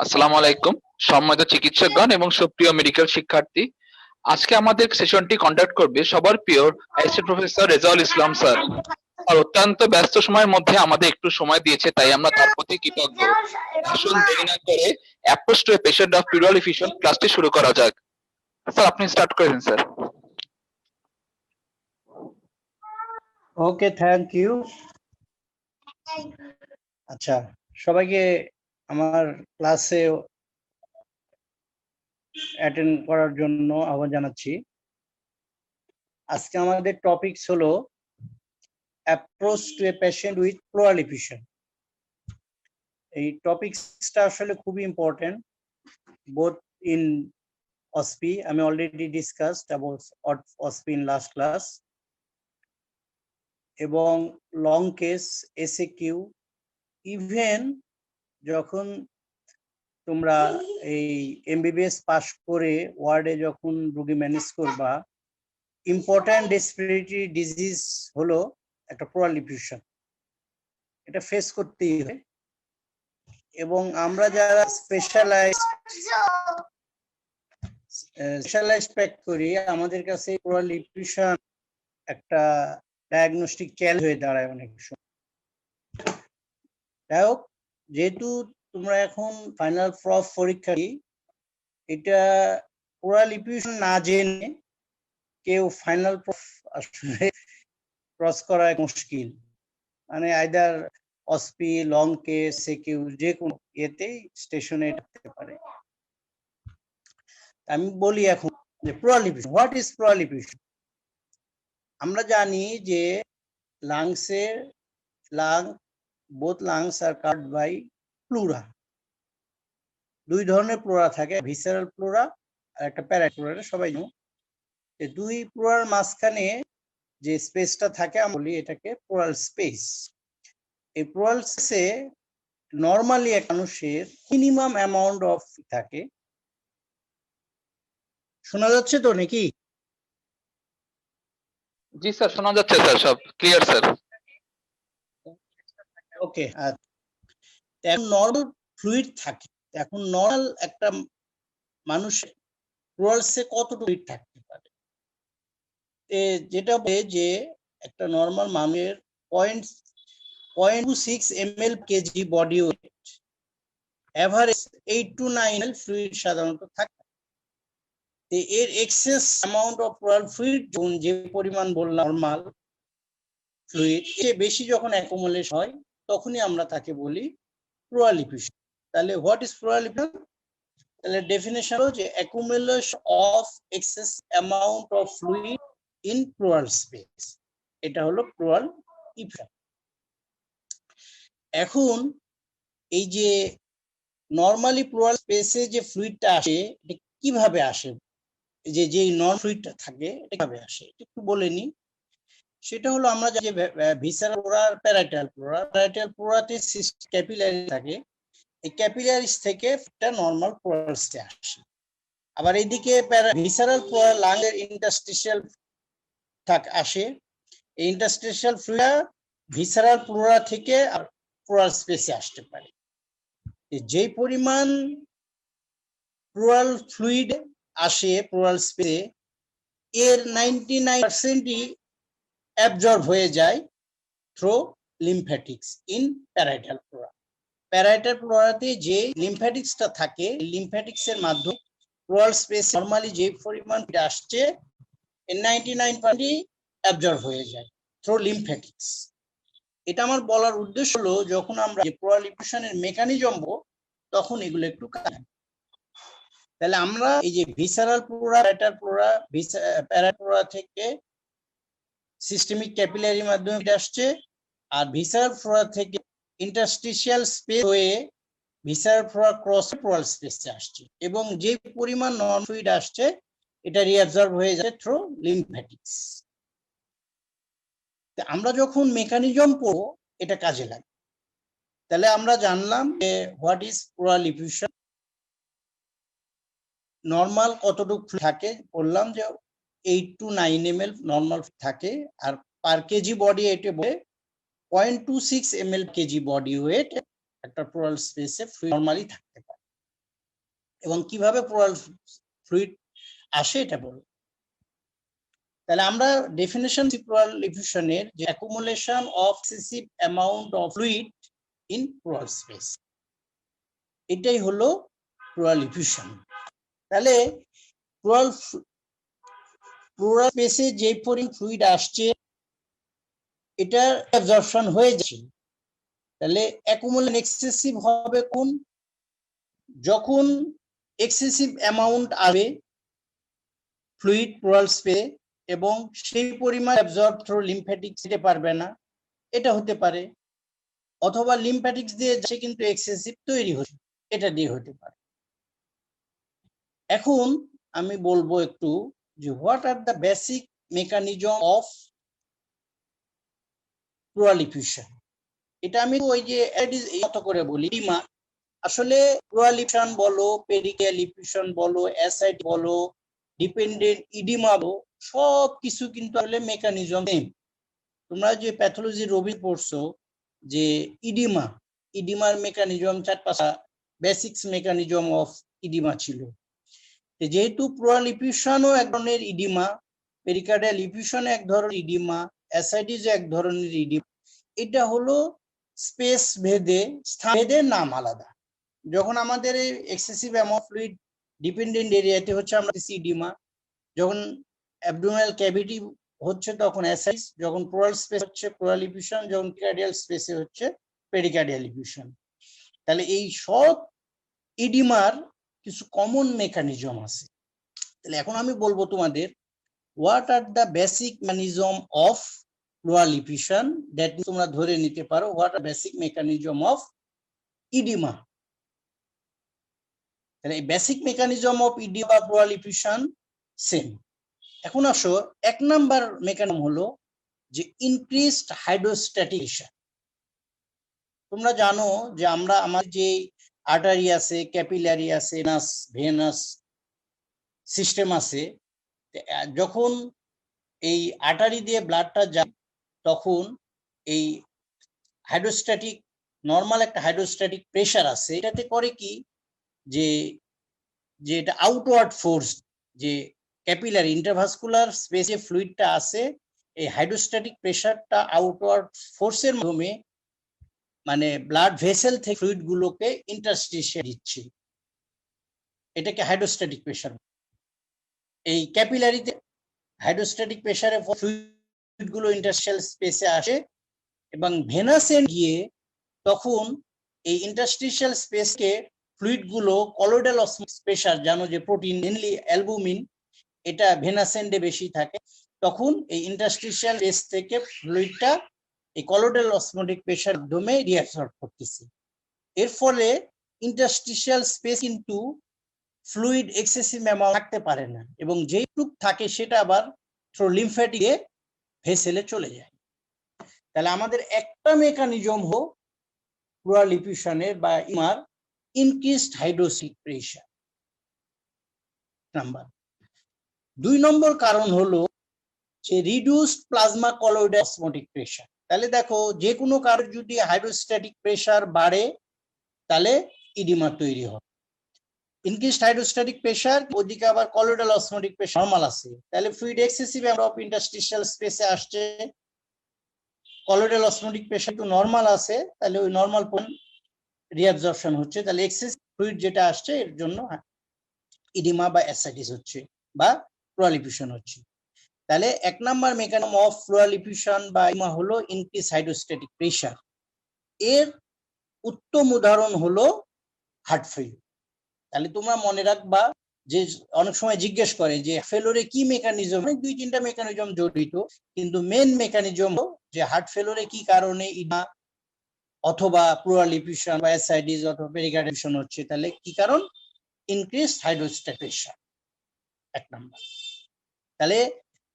আসসালামু আলাইকুম সম্মানিত চিকিৎসকগণ এবং সুপ্রিয় মেডিকেল শিক্ষার্থী। আজকে আমাদের সেশনটি কন্ডাক্ট করবে সবার প্রিয় অ্যাসিস্ট্যান্ট প্রফেসর রেজাউল ইসলাম স্যার। আর অত্যন্ত ব্যস্ত সময়ের মধ্যে আমাদের একটু সময় দিয়েছে, তাই আমরা তার প্রতি কৃতজ্ঞ। আসুন দেরি না করে approach to a patient of pleural effusion ক্লাসটি শুরু করা যাক। স্যার আপনি স্টার্ট করেন স্যার। Okay, thank you. আচ্ছা, সবাইকে আমার ক্লাসে অ্যাটেন্ড করার জন্য আহ্বান জানাচ্ছি। আজকে আমাদের টপিকস হলো approach to a patient with pleural effusion. এই টপিকসটা আসলে খুবই ইম্পর্টেন্ট, বোথ ইন OSPE. আমি already discussed about OSPE in last class, এবং লং কেস, এসএকিউ, ইভেন যখন তোমরা এই এমবিবিএস পাস করে ওয়ার্ডে যখন রোগী ম্যানেজ করবা, ইম্পর্ট্যান্ট রেসপিরেটরি ডিজিজ হলো একটা প্লুরাল এফিউশন, এটা ফেস করতেই হয়। এবং আমরা যারা স্পেশালাইজড প্যাক করি, আমাদের কাছে প্লুরাল এফিউশন একটা ডায়াগনস্টিক চ্যালেঞ্জ হয়ে দাঁড়ায় অনেক সময়। যাই হোক, যেহেতু তোমরা এখন ফাইনাল প্রফ পরীক্ষা, এটা প্লুরাল এফিউশন না জেনে কেউ ফাইনাল প্রফ আসলে ক্রস করা মুশকিল। মানে either OSPE, long case, SAQ যে কোনো এতেই স্টেশনে থাকতে পারে। আমি বলি এখন যে প্লুরাল এফিউশন, হোয়াট ইজ প্লুরাল এফিউশন? আমরা জানি যে both lungs are covered by pleura. দুই ধরনের প্লুরা থাকে, ভিসারাল প্লুরা আর একটা প্যারাইটাল প্লুরা। সবাই জানো যে দুই প্লুরার মাঝখানে যে স্পেসটা থাকে আমরা বলি এটাকে প্লুরাল স্পেস। এই প্লুরাল স্পেসে নরমালি এক মানুষের মিনিমাম অ্যামাউন্ট অফ থাকে। শোনা যাচ্ছে তো নাকি? জি স্যার, শোনা যাচ্ছে স্যার, সব ক্লিয়ার স্যার। ওকে, এখন নর্মাল ফ্লুইড থাকে। এখন নর্মাল একটা মানুষের প্লুরালসে কতটুকু ফ্লুইড থাকতে পারে? যেটা বলে যে একটা নর্মাল মানুষের 0.26 ml KG body weight, average 8 to 9 ml fluid সাধারণত থাকে। এর excess amount of pleural fluid যে পরিমাণ বললাম নরমাল ফ্লুইড, এর বেশি যখন অ্যাকুমুলেশন হয় তখনই আমরা তাকে বলি প্লুরাল এফিউশন। তাহলে হোয়াট ইজ প্লুরাল এফিউশন? তাহলে ডেফিনেশন হলো যে accumulation of excess amount of fluid in pleural space, এটা হলো প্লুরাল এফিউশন। এখন এই যে নরমালি প্লুরাল স্পেসে যে ফ্লুইডটা আসে, এটা কিভাবে আসে? যে নন ফ্লুইডটা থাকে এটা কিভাবে আসে একটু বলে নি। সেটা হলো আমরা যে visceral pleura, parietal pleura, parietal প্লুরাতে ক্যাপিলারি থাকে, এই ক্যাপিলারিস থেকে একটা নরমাল প্লুরালসে আসে। আবার এইদিকে ভিসারাল প্লুরা লাংয়ের ইন্টারস্টিশিয়াল আসে, এই ইন্টারস্টিশিয়াল ফ্লুইড ভিসারাল প্লুরা থেকে আর প্লুরাল স্পেসে আসতে পারে। যেই পরিমাণ প্লুরাল ফ্লুইড আসে প্লুরাল স্পেসে, এর 99%ই অ্যাবজর্ব হয়ে যায় through lymphatics in parietal pleura. Parietal প্লুরাতে যে লিম্ফ্যাটিক্সটা থাকে, লিম্ফ্যাটিক্স এর মাধ্যমে প্লুরাল স্পেস নরমালি যে পরিমাণ আসছে এর 99% অ্যাবজর্ব হয়ে যায় থ্রু লিম্ফ্যাটিক্স। এটা আমার বলার উদ্দেশ্য হলো যখন আমরা প্লুরাল এফিউশনের মেকানিজম তখন এগুলো একটু কাজ। তাহলে আমরা এই যে visceral pleura, parietal pleura, parietal pleura থেকে সিস্টেমিক ক্যাপিলারির মাধ্যমে আসছে, আর ভিসারাল প্লুরা থেকে ইন্টারস্টিশিয়াল স্পেস হয়ে ভিসারাল প্লুরা ক্রস প্লুরাল স্পেসে আসছে, এবং যে পরিমাণ নন ফ্লুইড আসছে এটা রিঅ্যাবজর্ব হয়ে যায় থ্রু লিম্ফ্যাটিক্স। আমরা যখন মেকানিজম পড়ব এটা কাজে লাগে। তাহলে আমরা জানলাম যে হোয়াট ইজ প্লুরাল এফিউশন, নরমাল কতটুকু থাকে বললাম যে 8 to 9 ml নরমাল থাকে, আর পার কেজি বডি ওয়েটে 0.26 ml কেজি বডি ওয়েট একটা প্লুরাল স্পেসে নরমালি থাকতে পারে। এবং কিভাবে প্লুরাল ফ্লুইড আসে এটা বলবো। তাহলে আমরা ডেফিনেশন প্লুরাল ইফিউশনের যে accumulation of excessive amount of fluid in pleural space, এটাই হলো প্লুরাল ইফিউশন। তাহলে প্লুরাল স্পেসে যে পরিমাণ ফ্লুইড আসছে এটা অ্যাবজর্পশন হয়ে যাচ্ছে। তাহলে অ্যাকুমুলেশন এক্সেসিভ হবে কোন, যখন এক্সেসিভ অ্যামাউন্ট আসবে ফ্লুইড প্লুরাল স্পেসে এবং সেই পরিমাণ অ্যাবজর্ব থ্রু লিম্ফ্যাটিক্স দিতে পারবে না, এটা হতে পারে। অথবা লিম্ফ্যাটিক্স দিয়ে যাচ্ছে কিন্তু এক্সেসিভ তৈরি হচ্ছে, এটা দিয়ে হতে পারে। এখন আমি বলবো একটু যে what are the basic mechanism of pleural effusion. এটা আমি ওই যে মতো করে বলি ইডিমা, আসলে প্লুরাল ইফিউশন বলো, পেরিকাল ইফিউশন বলো, অ্যাসাইড বলো, ডিপেন্ডেন্ট ইডিমা বলো, সব কিছু কিন্তু আসলে মেকানিজম সেম। তোমরা যে প্যাথোলজি রবি পড়ছো যে ইডিমার মেকানিজম 4-5টা বেসিক্স মেকানিজম অফ ইডিমা ছিল। যেহেতু প্লুরাল ইফিউশনও এক ধরনের ইডিমা, পেরিকার্ডিয়াল ইফিউশন এক ধরনের ইডিমা, অ্যাসাইটিস এক ধরনের ইডিমা, এটা হলো স্পেস ভেদে, স্থান ভেদে নাম আলাদা। যখন আমাদের এক্সেসিভ অ্যামাউন্ট ফ্লুইড ডিপেন্ডেন্ট এরিয়াতে হচ্ছে আমরা ইডিমা, যখন অ্যাবডোমিনাল ক্যাভিটি হচ্ছে তখন অ্যাসাইটিস, যখন প্লুরাল স্পেস হচ্ছে প্লুরাল ইফিউশন, যখন পেরিকার্ডিয়াল স্পেসে হচ্ছে পেরিকার্ডিয়াল ইফিউশন। তাহলে এই সব ইডিমার কিছু কমন মেকানিজম আছে। তাহলে এখন আমি বলবো তোমাদের what are the basic mechanism of pleural effusion, that তোমরা ধরে নিতে পারো what are basic mechanism of oedema. তাহলে এই basic mechanism of oedema pleural effusion same. এখন আসো 1 নাম্বার মেকানিজম হলো যে ইনক্রিজড হাইড্রোস্ট্যাটিক প্রেসার। তোমরা জানো যে আমার যে আর্টারি আছে, ক্যাপিলারি আছে, ভেনাস সিস্টেম আছে, যখন এই আর্টারি দিয়ে ব্লাডটা যায় তখন এই হাইড্রোস্ট্যাটিক নর্মাল একটা হাইড্রোস্ট্যাটিক প্রেসার আছে, এটাতে করে কি যে এটা আউটওয়ার্ড ফোর্স, যে ক্যাপিলারি ইন্টারভাস্কুলার স্পেসে ফ্লুইডটা আছে, এই হাইড্রোস্ট্যাটিক প্রেসারটা আউটওয়ার্ড ফোর্সের মাধ্যমে মানে ব্লাড ভেসেল থেকে ফ্লুইড গুলোকে ইন্টারস্টিশিয়াল দিচ্ছে, এটাকে হাইড্রোস্ট্যাটিক প্রেসার। এই ক্যাপিলারিতে হাইড্রোস্ট্যাটিক প্রেসারে ফ্লুইড গুলো ইন্টারস্টিশিয়াল স্পেসে আসে এবং ভেনাসে গিয়ে তখন এই ইন্টারস্টিশিয়াল স্পেসকে ফ্লুইড গুলো কলোয়েডাল অসমোটিক প্রেসার, জানো যে প্রোটিন মেনলি অ্যালবুমিন এটা ভেনাসেন্ডে বেশি থাকে, তখন এই ইন্টারস্টিশিয়াল স্পেস থেকে ফ্লুইডটা এই কলোয়েডাল অসমোটিক প্রেসার মাধ্যমে রিঅ্যাবসর্ব করতেছে। এর ফলে ইন্টারস্টিশিয়াল স্পেস কিন্তু ফ্লুইড এক্সেসিভ অ্যামাউন্ট থাকতে পারে না এবং যেইটুক থাকে সেটা আবার থ্রু লিম্ফ্যাটিকে ভেসেলে চলে যায়। তাহলে আমাদের একটা মেকানিজম হোক প্লুরাল ইফিউশনের বা ইমার ইনক্রিজড হাইড্রোস্ট্যাটিক প্রেসার নাম্বার। 2 নম্বর কারণ হলো যে reduced plasma colloidal osmotic pressure. তাহলে দেখো যে কোনো কারোর যদি হাইড্রোস্ট্যাটিক প্রেসার বাড়ে তাহলে ইডিমা তৈরি হয়। ইনক্রিজড হাইড্রোস্ট্যাটিক প্রেসার, ওদিকে আবার কলোয়েডাল অসমোটিক প্রেসার নরমাল আছে, তাহলে fluid excessive amount of interstitial স্পেসে আসছে, কলোয়েডাল অসমোটিক প্রেসার তো নরমাল আছে, তাহলে ওই নরমাল পয়েন্ট রিঅ্যাবজর্পশন হচ্ছে, তাহলে এক্সেসিভ ফ্লুইড যেটা আসছে এর জন্য ইডিমা বা অ্যাসাইটিস হচ্ছে বা প্লুরাল ইফিউশন হচ্ছে। তাহলে 1 number mechanism of pleural effusion বা ইডিমা হলো ইনক্রিজ হাইড্রোস্ট্যাটিক প্রেসার। এর উত্তম উদাহরণ হলো হার্ট ফেলিউর। তাহলে তোমরা মনে রাখবা যে অনেক সময় জিজ্ঞেস করে যে ফেলোরে কি মেকানিজম, 2-3টা মেকানিজম জড়িত, কিন্তু মেন মেকানিজম যে হার্ট ফেলোরে কি কারণে ইডিমা অথবা প্লুরাল ইফিউশন বা অ্যাসাইটিস অথবা পেরিকার্ডিয়াল ইফিউশন হচ্ছে, তাহলে কি কারণ? Increased hydrostatic pressure 1 number. তাহলে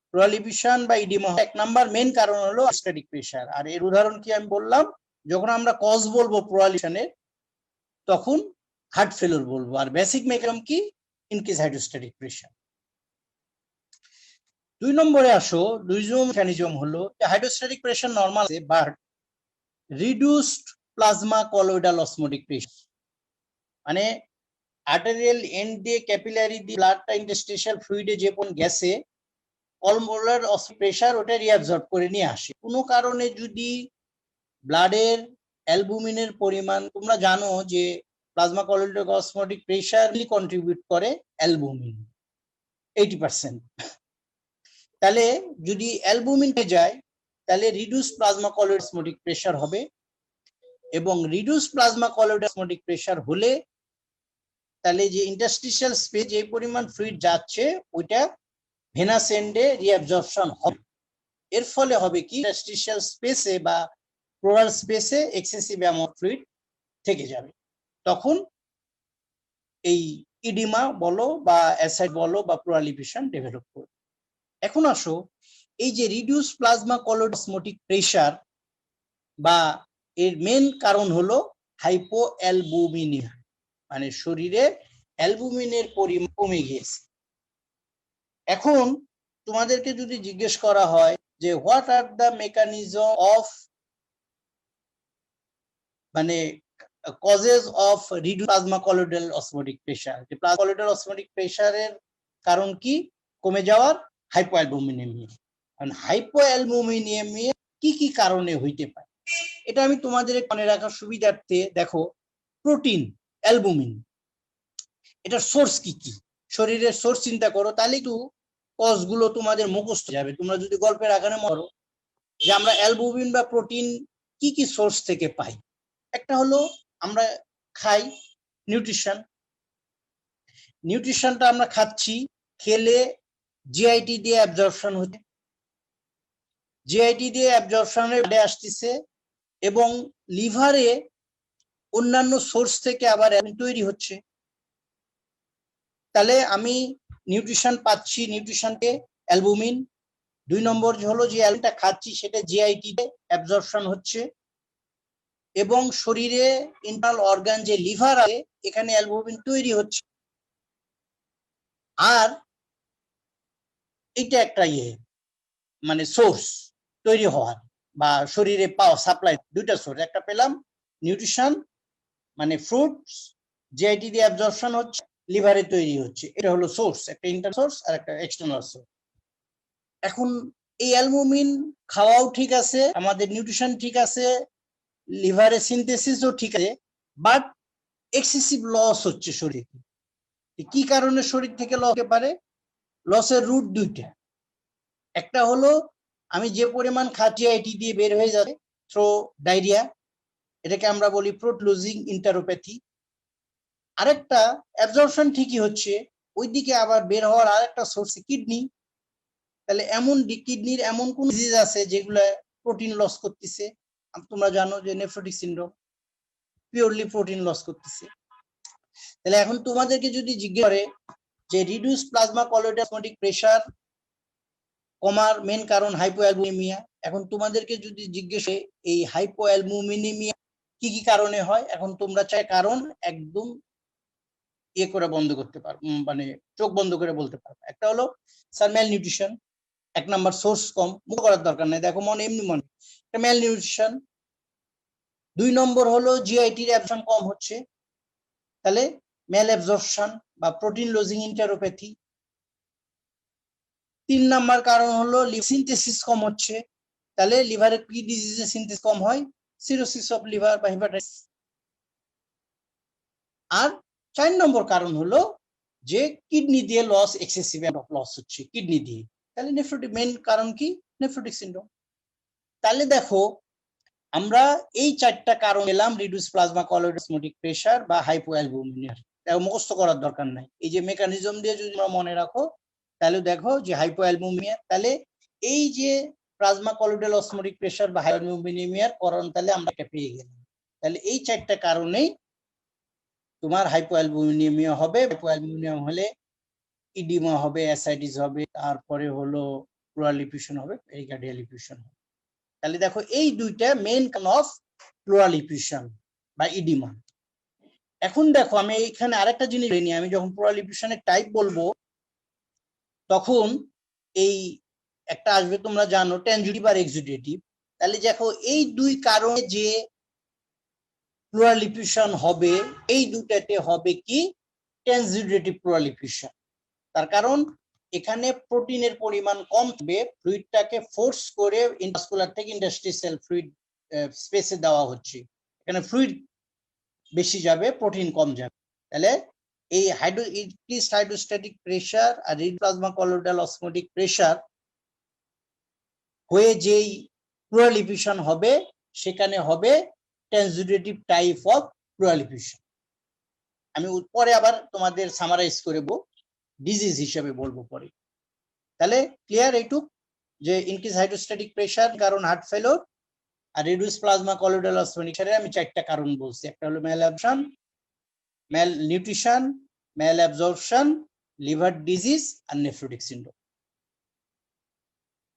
প্লুরাল ইফিউশন বা ইডিমা 1 নাম্বার মেন কারণ হলো হাইড্রোস্ট্যাটিক প্রেসার। আর এর উদাহরণ কি আমি বললাম, যখন আমরা কজ বলবো প্লুরাল ইফিউশনের তখন হার্ট ফেলিউর বলবো, আর বেসিক মেকানিজম কি? Increase hydrostatic pressure. 2 নম্বরে আসো, 2 নম্বর মেকানিজম হলো হাইড্রোস্ট্যাটিক প্রেসার নরমাল আছে but reduced plasma colloidal osmotic pressure, মানে আর্টেরিয়াল এন্ড দিয়ে ক্যাপিলারি দিয়ে ব্লাডটা ইন্টারস্টিশিয়াল ফ্লুইডে যে পরিমাণ গেছে অলমোলার প্রেসার ওটা রিঅ্যাবজর্ব করে নিয়ে আসে। কোনো কারণে যদি ব্লাডের অ্যালবুমিনের পরিমাণ, তোমরা জানো যে plasma colloidal osmotic pressure contribute করে অ্যালবুমিন 80%। তাহলে যদি অ্যালবুমিন যায় তাহলে reduce plasma colloidal osmotic pressure হবে, এবং reduce plasma colloidal osmotic pressure হলে তাহলে যে ইন্টারস্টিশিয়াল স্পেস যে পরিমাণ ফ্লুইড যাচ্ছে ওইটা ভেনাস এন্ডে রিঅ্যাবজর্পশন হবে। এর ফলে হবে কি, ইন্টারস্টিশিয়াল স্পেসে বা প্লোরাল স্পেসে এক্সেসিভ অ্যামাউন্ট ফ্লুইড থেকে যাবে। তখন এই ইডিমা বলো বা অ্যাসাইড বলো বা প্লোরাল এফিউশন ডেভেলপ করবে। এখন আসো, এই যে reduce plasma colloidal osmotic pressure বা এর মেন কারণ হলো হাইপোঅ্যালবুমিনিয়া, মানে শরীরে অ্যালবুমিনের পরিমাণ কমে গিয়েছে। এখন তোমাদেরকে যদি জিজ্ঞেস করা হয় যে what are the mechanism of, মানে causes of reduce plasma colloidal osmotic pressure, যে প্লাজমা কলোয়েডাল অসমোটিক প্রেসারের কারণ কি কমে যাওয়ার? হাইপোঅ্যালবুমিনেমিয়া। কারণ হাইপোঅ্যালবুমিনেমিয়া কি কি কারণে হইতে পারে এটা আমি তোমাদের মনে রাখার সুবিধার্থে দেখো, প্রোটিন অ্যালবুমিন এটার সোর্স কি কি, শরীরের সোর্স চিন্তা করো, তাহলে একটু কজগুলো তোমাদের মুখস্থ যাবে। তোমরা যদি গল্পের আকারে মরো যে আমরা অ্যালবুমিন বা প্রোটিন কি কি সোর্স থেকে পাই। একটা হলো আমরা খাই নিউট্রিশন, নিউট্রিশনটা আমরা খাচ্ছি, খেলে জিআইটি দিয়ে অ্যাবজর্পশন হচ্ছে, জিআইটি দিয়ে অ্যাবজর্পশনে আসতেছে এবং লিভারে অন্যান্য সোর্স থেকে আবার তৈরি হচ্ছে। তাহলে আমি নিউট্রিশন পাচ্ছি, নিউট্রিশনকে অ্যালবুমিন। 2 নম্বর হলো যে অ্যালবুমিনটা খাচ্ছি সেটা জিআইটি তে অ্যাবজর্পশন হচ্ছে এবং শরীরে ইন্টারনাল অর্গান যে লিভার আছে এখানে অ্যালবুমিন তৈরি হচ্ছে। আর এটা একটা মানে সোর্স তৈরি হওয়ার বা শরীরে পাওয়া সাপ্লাই, দুইটা সোর্স, একটা পেলাম নিউট্রিশন মানে ফ্রুটস, জিআইটি দিয়ে অ্যাবজর্পশন হচ্ছে, লিভারে তৈরি হচ্ছে, এটা হলো সোর্স, একটা ইন্টারনাল সোর্স আর একটা এক্সটার্নাল সোর্স। এখন এই অ্যালবুমিন খাওয়াও ঠিক আছে, আমাদের নিউট্রিশন ঠিক আছে, লিভারে সিনথেসিসও ঠিক আছে, বাট এক্সেসিভ লস হচ্ছে শরীরে। কি কারণে শরীর থেকে লস হতে পারে? লসের রুট দুইটা। একটা হলো আমি যে পরিমাণ খাচ্ছি আইটি দিয়ে বের হয়ে যাবে থ্রো ডায়রিয়া, এটাকে আমরা বলি প্রোট লুজিং ইন্টারোপ্যাথি। আরেকটা অ্যাবজর্পশন ঠিকই হচ্ছে, ওইদিকে আবার বের হওয়ার আরেকটা সোর্স কিডনি। তাহলে এমন কিডনির এমন কোন ডিজিজ আছে যেগুলো প্রোটিন লস করতেছে? তোমরা জানো যে nephrotic syndrome purely protein loss করতেছে। তাহলে এখন তোমাদেরকে যদি জিজ্ঞেস করে যে reduce plasma colloidal osmotic pressure কমার মেন কারণ হাইপোঅ্যালবুমিনিয়া, এখন তোমাদেরকে যদি জিজ্ঞেস এই হাইপোঅ্যালবুমিনিমিয়া কি কি কারণে হয়, এখন তোমরা চাই কারণ একদম করে বন্ধ করতে পারো, মানে চোখ বন্ধ করে বলতে পারো। একটা হলো স্যার ম্যাল নিউট্রিশন, 1 নাম্বার সোর্স কম, মনে করার দরকার নাই, দেখো মনে এমনি মনে, এটা ম্যাল নিউট্রিশন। 2 নম্বর হলো জিআইটির অ্যাবজর্পশন কম হচ্ছে, তাহলে ম্যাল অ্যাবজর্পশন বা প্রোটিন লুজিং ইন্টারোপ্যাথি। 3 নাম্বার কারণ হলো সিনথেসিস কম হচ্ছে, তাহলে লিভারে কি ডিজিজের সিনথেসিস কম হয়? সিরোসিস অফ লিভার বা হেপাটাইটিস। আর 4 নম্বর কারণ হলো যে কিডনি দিয়ে লস, এক্সেসিভ লস হচ্ছে কিডনি দিয়ে, তাহলে নেফ্রোটিক, মেইন কারণ কি? Nephrotic syndrome. তাহলে দেখো আমরা এই 4টা কারণ পেলাম reduce plasma colloidal osmotic pressure বা হাইপোঅ্যালবুমিনিয়া। এটা মুখস্থ করার দরকার নাই, এই যে মেকানিজম দিয়ে যদি আমরা মনে রাখো তাহলে দেখো যে হাইপোঅ্যালবুমিনিয়া, তাহলে এই যে প্লাজমা কলোয়েডাল অসমোটিক প্রেসার বা হাইপোঅ্যালবুমিনিয়ার কারণ তাহলে আমরা এটা পেয়ে গেলাম। তাহলে এই 4টা কারণেই তোমার হাইপোঅ্যালবুমিনিয়া হবে। হাইপোঅ্যালবুমিনিয়া হলে ইডিমা হবে, অ্যাসাইটিস হবে, তারপরে হলো প্লুরাল এফিউশন হবে, পেরিকার্ডিয়াল এফিউশন হবে। তাহলে দেখো এই দুইটা মেইন কারণ অফ প্লুরাল এফিউশন বা ইডিমা। এখন দেখো আমি এখানে আরেকটা জিনিস নিয়ে, আমি যখন প্লুরাল এফিউশনের টাইপ বলবো তখন এই একটা আসবে, তোমরা জানো ট্যানজুটিভ আর এক্সুডেটিভ। তাহলে দেখো এই দুই কারণে যে প্লুরাল এফিউশন হবে, এই দুটাতে হবে কি ট্রান্সিডেটিভ প্রলিফেশন। তার কারণ এখানে প্রোটিনের পরিমাণ কম থাকবে, ফ্লুইডটাকে ফোর্স করে ইন্ট্রাভাস্কুলার থেকে ইন্টারস্টিসিয়াল ফ্লুইড স্পেসে দেওয়া হচ্ছে, এখানে ফ্লুইড বেশি যাবে, প্রোটিন কম যাবে। তাহলে এই ইনক্রিজড হাইড্রোস্ট্যাটিক প্রেসার আর প্লাজমা কলোয়েডাল অসমোটিক প্রেসার হয়ে যেই প্রলিফেশন হবে সেখানে হবে ট্রান্সিডেটিভ টাইপ অফ প্রলিফেশন। আমি পরে আবার তোমাদের সামারাইজ করে ডিজিজ হিসেবে বলবো পরে। তাহলে ক্লিয়ার এইটুক যে ইনক্রিজ হাইড্রোস্ট্যাটিক প্রেসার কারণ হার্ট ফেলোর, আর রিডিউস প্লাজমা কলোয়েডাল অসমোটিক প্রেসারে আমি 4টা কারণ বলছি। একটা হলো malabsorption, malnutrition, malabsorption, liver disease আর নেফ্রোটিক সিনড্রোম।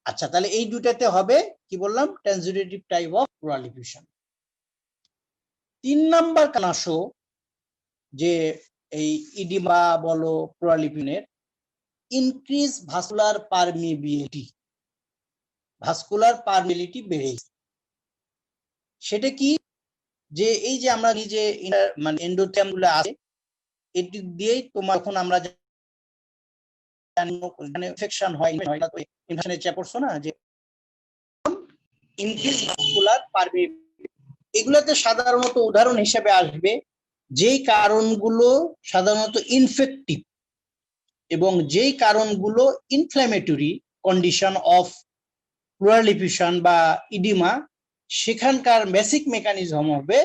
আচ্ছা, তাহলে এই দুটাতে হবে কি বললাম, transudative type of pleural effusion. 3 number কারণ আসো যে এই ইডিমা বলো প্রলিফেশনের increase vascular permeability, vascular permeability বেড়ে গেছে। সেটা কি, যে এই যে আমরা নিজে মানে এন্ডোথেলিয়াম গুলো আছে এটি দিয়েই তোমার এখন আমরা ইনফেকশন হয়, ইনফেকশনের চেয়ে পড়ছো না, যে ইনক্রিজ ভাস্কুলার পারমিবিলিটি, এগুলোতে সাধারণত উদাহরণ হিসেবে আসবে যেই কারণগুলো সাধারণত ইনফেক্টিভ এবং যেই কারণগুলো ইনফ্ল্যামেটরি কন্ডিশন অফ প্রলিফেশন বা ইডিমা, সেখানকার বেসিক মেকানিজম হবে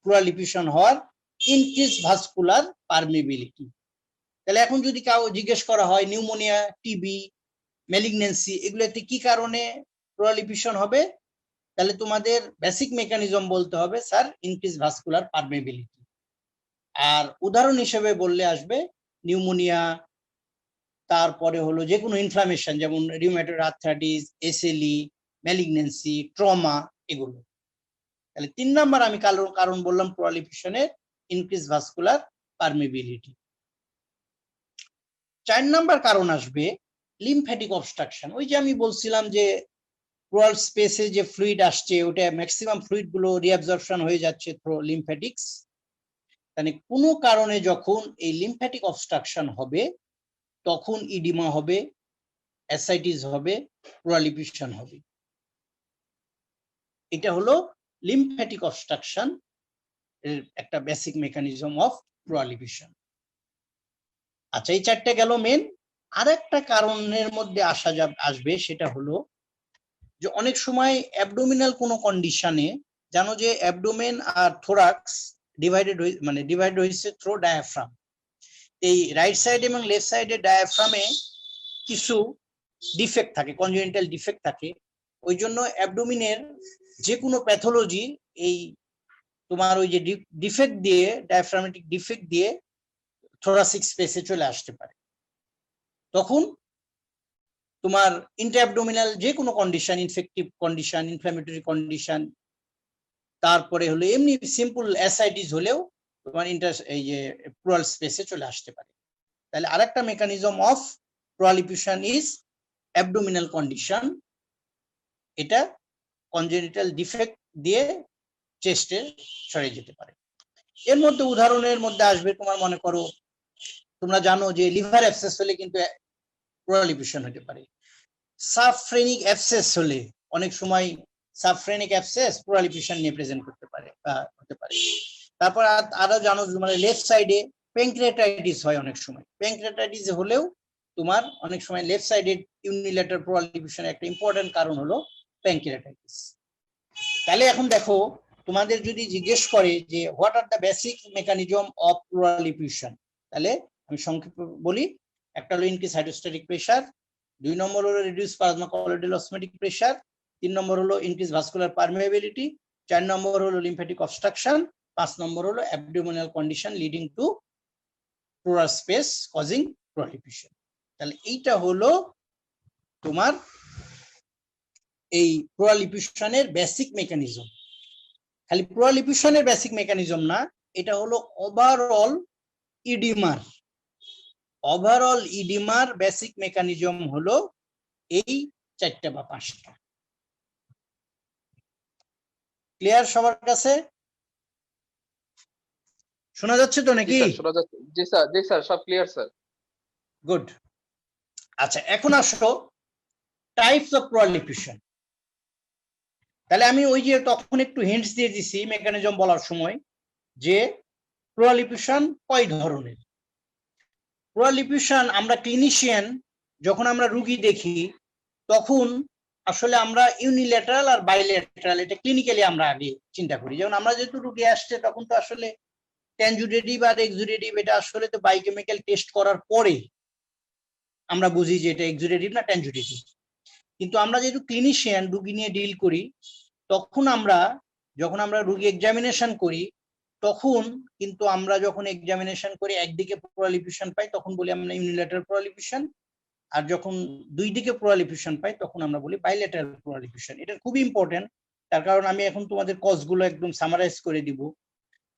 প্রলিফেশন হওয়ার ইনক্রিজ ভাস্কুলার পারমিবিলিটি। তাহলে এখন যদি কাউ জিজ্ঞেস করা হয় নিউমোনিয়া, টিবি, ম্যালিগন্যান্সি এগুলোতে কি কারণে প্রলিফেশন হবে, তাহলে তোমাদের বেসিক মেকানিজম বলতে হবে স্যার ইনক্রিজ ভাস্কুলার পারমিবিলিটি। আর উদাহরণ হিসেবে বললে আসবে নিউমোনিয়া, তারপরে হলো যে কোনো ইনফ্লামেশন যেমন rheumatoid arthritis, SLE, malignancy, trauma এগুলো। তাহলে 3 নাম্বার আমি কারণ বললাম প্রলিফেশনের ইনক্রিজ ভাস্কুলার পারমিবিলিটি। 4 নাম্বার কারণ আসবে লিম্ফ্যাটিক অবস্ট্রাকশন। ওই যে আমি বলছিলাম যে প্লুরাল স্পেসে যে ফ্লুইড আসছে ওটা ম্যাক্সিমাম ফ্লুইড গুলো রিঅ্যাবজর্পশন হয়ে যাচ্ছে থ্রু লিম্ফ্যাটিক্স। মানে কোনো কারণে যখন এই লিম্ফ্যাটিক অবস্ট্রাকশন হবে তখন ইডিমা হবে, অ্যাসাইটিস হবে, প্রলিফেশন হবে। এটা হলো লিম্ফ্যাটিক অবস্ট্রাকশন এর একটা বেসিক মেকানিজম অফ প্রলিফেশন। আচ্ছা, এই 4টে গেল মেন। আরেকটা কারণের মধ্যে আসবে সেটা হলো যে অনেক সময় অ্যাবডোমিনাল কোনো কন্ডিশনে, জানো যে অ্যাবডোমেন আর থোরাক্স ডিভাইডেড হয়েছে থ্রু ডায়াফ্রাম। এই রাইট সাইড এবং লেফট সাইডে ডায়াফ্রামে কিছু ডিফেক্ট থাকে, কনজেনিটাল ডিফেক্ট থাকে। ওই জন্য অ্যাবডোমিনের যে কোনো প্যাথোলজি এই তোমার ওই যে ডিফেক্ট দিয়ে, ডায়াফ্রামেটিক ডিফেক্ট দিয়ে থোরাসিক স্পেসে চলে আসতে পারে। তখন তোমার ইন্ট্রাঅ্যাবডোমিনাল যে কোনো condition, infective condition, inflammatory condition, তারপরে হলো এমনি সিম্পল অ্যাসাইটিস হলেও তোমার এই যে প্লুরাল স্পেসে চলে আসতে পারে। তাহলে আরেকটা mechanism of pleural effusion is abdominal condition. এটা কনজেনিটাল ডিফেক্ট দিয়ে চেস্টে সরে যেতে পারে। এর মধ্যে উদাহরণের মধ্যে আসবে তোমার মনে করো তোমরা জানো যে লিভার অ্যাবসেস হলে কিন্তু প্রলিফেশন হতে পারে। সাবফ্রেনিক অ্যাবসেস হলে অনেক সময় সাবফ্রেনিক অ্যাবসেস প্রলিফেশন নিয়ে প্রেজেন্ট করতে পারে বা হতে পারে। তারপর আরো জানো মানে লেফট সাইডে প্যানক্রিয়াটাইটিস হয় অনেক সময়। প্যানক্রিয়াটাইটিস হলেও তোমার অনেক সময় লেফট সাইডে ইউনিল্যাটারাল প্রলিফেশনের একটা ইম্পর্টেন্ট কারণ হলো প্যানক্রিয়াটাইটিস। তাহলে এখন দেখো তোমাদের যদি জিজ্ঞেস করে যে what are the basic mechanism of pleural effusion, তাহলে আমি সংক্ষেপে বলি। একটা হলো ইনক্রিজ হাইড্রোস্ট্যাটিক প্রেসার, 2 নম্বর হলো reduce plasma colloidal osmotic pressure, 3 নম্বর হলো ইনক্রিজ ভাস্কুলার পারমিয়াবিলিটি, 4 নম্বর হলো লিম্ফ্যাটিক অবস্ট্রাকশন, 5 নম্বর হলো abdominal condition leading to pleural space causing pleural effusion. তাহলে এইটা হলো তোমার এই প্রলিফেশনের বেসিক মেকানিজম। খালি প্রলিফেশনের বেসিক মেকানিজম না, এটা হলো ওভারঅল ইডিমার বেসিক মেকানিজম হলো এই 4টা বা 5টা। ক্লিয়ার সবার কাছে? শোনা যাচ্ছে তো জি নাকি? স্যার শোনা যাচ্ছে, জি স্যার সব ক্লিয়ার স্যার। গুড। আচ্ছা, এখন আসো টাইপস অফ প্রলিফিউশন। তাহলে আমি ওই যে তখন একটু হিন্টস দিয়ে দিছি মেকানিজম বলার সময়, যে প্রলিফিউশন কয় ধরনের। প্রলিফিউশন আমরা ক্লিনিশিয়ান যখন আমরা রুগী দেখি তখন আসলে আমরা ইউনিল্যাটারাল আর বাইল্যাটারাল এটা ক্লিনিক্যালি আমরা আগে চিন্তা করি। যেমন আমরা যেহেতু রুগী আসছে তখন তো আসলে ট্যানজুডেটিভ আর এক্সুডেটিভ এটা আসলে তো বায়োকেমিক্যাল টেস্ট করার পরে আমরা বুঝি যে এটা এক্সুডেটিভ না ট্যানজুডেটিভ। কিন্তু আমরা যেহেতু ক্লিনিশিয়ান রুগী নিয়ে ডিল করি, তখন আমরা যখন আমরা রুগী এক্সামিনেশন করি তখন কিন্তু আমরা যখন এক্সামিনেশন করি একদিকে প্রলিফিউশন পাই তখন বলি আমরা ইউনিল্যাটারাল প্রলিফিউশন, আর যখন দুই দিকে প্রলিফিউশন পাই তখন আমরা বলি বাইল্যাটারাল প্রলিফিউশন। এটা খুবই ইম্পর্টেন্ট, তার কারণ আমি এখন তোমাদের কজগুলো একদম সামারাইজ করে দিব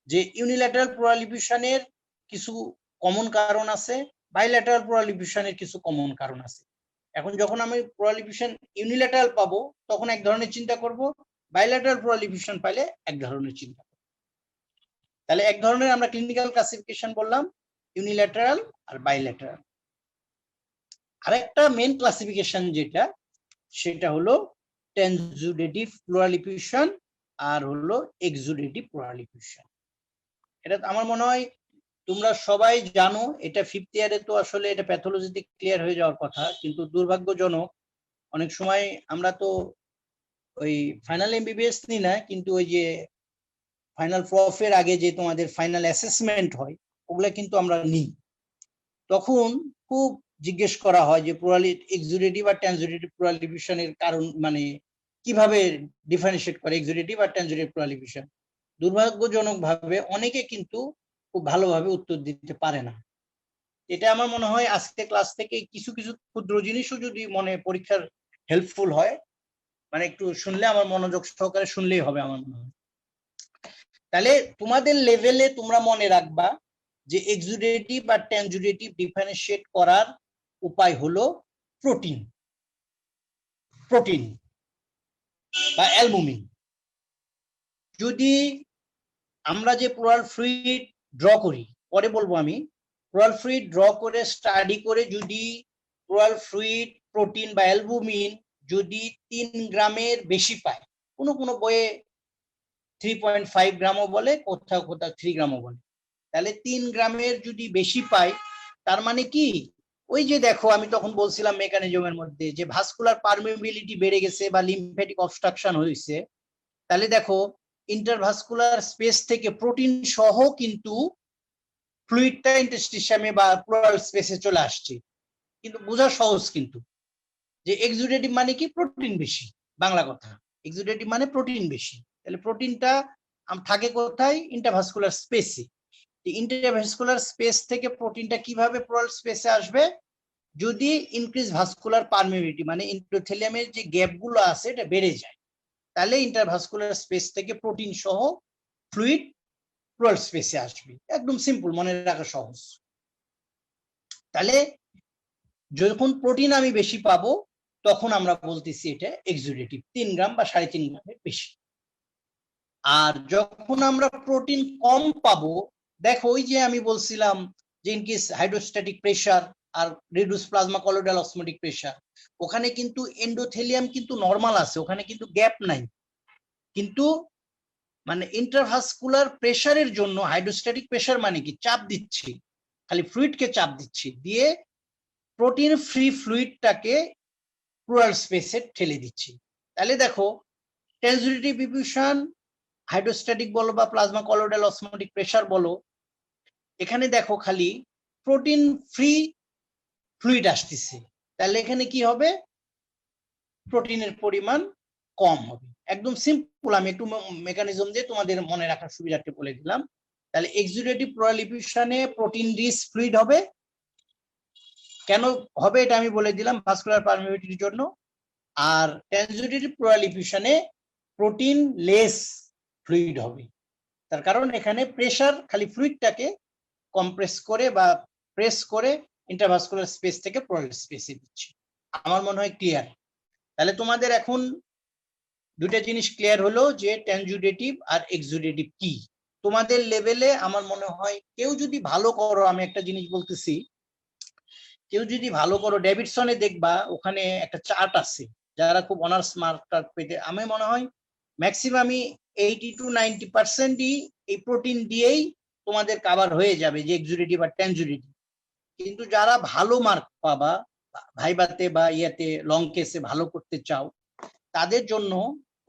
যে ইউনিল্যাটারাল প্রলিফিউশনের কিছু কমন কারণ আছে, বাইল্যাটারাল প্রলিফিউশনের কিছু কমন কারণ আছে। এখন যখন আমি প্রলিফিউশন ইউনিল্যাটারাল পাবো তখন এক ধরনের চিন্তা করব, বাইল্যাটারাল প্রলিফিউশন পাইলে এক ধরনের চিন্তা করব। তাহলে এক ধরনের আমরা ক্লিনিক্যাল ক্লাসিফিকেশন বললাম ইউনিল্যাটারাল আর বাইল্যাটারাল। আরেকটা মেন ক্লাসিফিকেশন যেটা সেটা হলো ট্যানজুডেটিভ প্রলিফিউশন আর হলো এক্সুডেটিভ প্রলিফিউশন। এটা আমার মনে হয় তোমরা সবাই জানো, এটা ফিফথ ইয়ারে তো আসলে এটা প্যাথোলজিতে ক্লিয়ার হয়ে যাওয়ার কথা, কিন্তু দুর্ভাগ্যজনক অনেক সময় আমরা তো ওই ফাইনাল এমবিবিএস নিই না, কিন্তু ওই যে ফাইনাল প্রফের আগে যে তোমাদের ফাইনাল অ্যাসেসমেন্ট হয় ওগুলা কিন্তু আমরা নিই। তখন খুব জিজ্ঞেস করা হয় যে এক্সুডেটিভ আর ট্যানজুডেটিভ প্রলিফিউশনের কারণ মানে কিভাবে ডিফারেন্সিয়েট করে এক্সুডেটিভ আর ট্যানজুডেটিভ প্রলিফিউশন। দুর্ভাগ্যজনক ভাবে অনেকে কিন্তু খুব ভালোভাবে উত্তর দিতে পারে না। এটা আমার মনে হয় আজকে ক্লাস থেকে কিছু কিছু ক্ষুদ্র জিনিসও যদি মনে পরীক্ষার হেল্পফুল হয়, মানে একটু শুনলে আমার মনোযোগ সহকারে শুনলেই হবে আমার মনে হয়। তাহলে তোমাদের লেভেলে তোমরা মনে রাখবা যে এক্সুডেটিভ আর ট্যানজুডেটিভ ডিফারেন্সিয়েট করার উপায় হলো প্রোটিন প্রোটিন বা অ্যালবুমিন। যদি আমরা যে প্লুরাল ফ্লুইড ড্র করি, পরে বলবো আমি, প্লুরাল ফ্লুইড ড্র করে স্টাডি করে যদি প্লুরাল ফ্লুইড প্রোটিন বা অ্যালবুমিন যদি 3 গ্রামের বেশি পায়, কোনো কোনো বইয়ে 3.5 গ্রামও বলে, কোথাও কোথাও 3 গ্রামও বলে, তাহলে 3 গ্রামের যদি বেশি পাই তার মানে কি, ওই যে দেখো আমি তখন বলছিলাম মেকানিজমের মধ্যে যে ভাস্কুলার পারমিবিলিটি বেড়ে গেছে বা লিম্ফ্যাটিক অবস্ট্রাকশন হয়েছে, তাহলে দেখো ইন্টারভাস্কুলার স্পেস থেকে প্রোটিন সহ কিন্তু ফ্লুইডটা ইন্টারস্টিশিয়ামে বা প্লুরাল স্পেসে চলে আসছে। কিন্তু বোঝা সহজ কিন্তু যে এক্সুডেটিভ মানে কি, প্রোটিন বেশি, বাংলা কথা এক্সুডেটিভ মানে প্রোটিন বেশি। তাহলে প্রোটিনটা থাকে কোথায়, ইন্টারভাস্কুলার স্পেসে। ইন্টারভাস্কুলার স্পেস থেকে প্রোটিনটা কিভাবে প্লুরাল স্পেসে আসবে, যদি ইনক্রিজ ভাস্কুলার পারমিবিলিটি মানে এন্ডোথেলিয়ামের যে গ্যাপ গুলো আছে এটা বেড়ে যায়, তাহলে ইন্টারভাস্কুলার স্পেস থেকে প্রোটিন সহ ফ্লুইড প্লুরাল স্পেসে আসবে। একদম সিম্পল, মনে রাখা সহজ। তাহলে যখন প্রোটিন আমি বেশি পাবো তখন আমরা বলতেছি এটা এক্সুডেটিভ, 3 গ্রাম বা 3.5 গ্রামের বেশি। আর যখন আমরা প্রোটিন কম পাবো, দেখো ওই যে আমি বলছিলাম যে ইনকেস হাইড্রোস্ট্যাটিক প্রেসার আর reduce plasma colloidal osmotic pressure, ওখানে কিন্তু এন্ডোথেলিয়াম কিন্তু নরমাল আছে, ওখানে কিন্তু গ্যাপ নাই, কিন্তু মানে ইন্টারভাস্কুলার প্রেসারের জন্য হাইড্রোস্ট্যাটিক প্রেসার মানে কি, চাপ দিচ্ছি, খালি ফ্লুইডকে চাপ দিচ্ছি, দিয়ে প্রোটিন ফ্রি ফ্লুইডটাকে প্লুরাল স্পেসে ঠেলে দিচ্ছি। তাহলে দেখো ট্রান্সিটিভ ডিফিউশন, হাইড্রোস্ট্যাটিক বলো বা প্লাজমা কলোয়েডাল অসমোটিক প্রেসার বলো, এখানে দেখো খালি প্রোটিন ফ্রি ফ্লুইড আসতেছে, তাহলে এখানে কি হবে, প্রোটিনের পরিমাণ কম হবে। একদম সিম্পল, আমি একটু মেকানিজম দিয়ে তোমাদের মনে রাখার সুবিধার্থে বলে দিলাম। তাহলে এক্সুডেটিভ প্রলিফিউশনে প্রোটিন রিচ ফ্লুইড হবে, কেন হবে এটা আমি বলে দিলাম, ভাস্কুলার পারমিবিলিটির জন্য। আর ট্রান্সিটিভ প্রলিফিউশনে প্রোটিন লেস ফ্লুইড হবে, তার কারণ এখানে প্রেসার খালি ফ্লুইডটাকে কম্প্রেস করে বা প্রেস করে ইন্টারভাস্কুলার স্পেস থেকে প্লুরাল স্পেসে দিচ্ছে। আমার মনে হয় ক্লিয়ার। তাহলে তোমাদের এখন দুটা জিনিস ক্লিয়ার হলো যে ট্রান্সিটিভ আর এক্সুডেটিভ কি। তোমাদের লেভেলে আমার মনে হয় কেউ যদি ভালো করো, আমি একটা জিনিস বলতেছি, কেউ যদি ভালো করো ডেভিডসনে দেখবা ওখানে একটা চার্ট আছে, যারা খুব অনার্স মার্ক পেতে, আমি মনে হয় ম্যাক্সিমামই 80 to 90%ই এই প্রোটিন দিয়েই তোমাদের কাভার হয়ে যাবে, যে এক্সুডেটিভ আর টেনজুডেটিভ। কিন্তু যারা ভালো মার্ক পাবা ভাইবাতে বা ইয়াতে লং কেসে ভালো করতে চাও, তাদের জন্য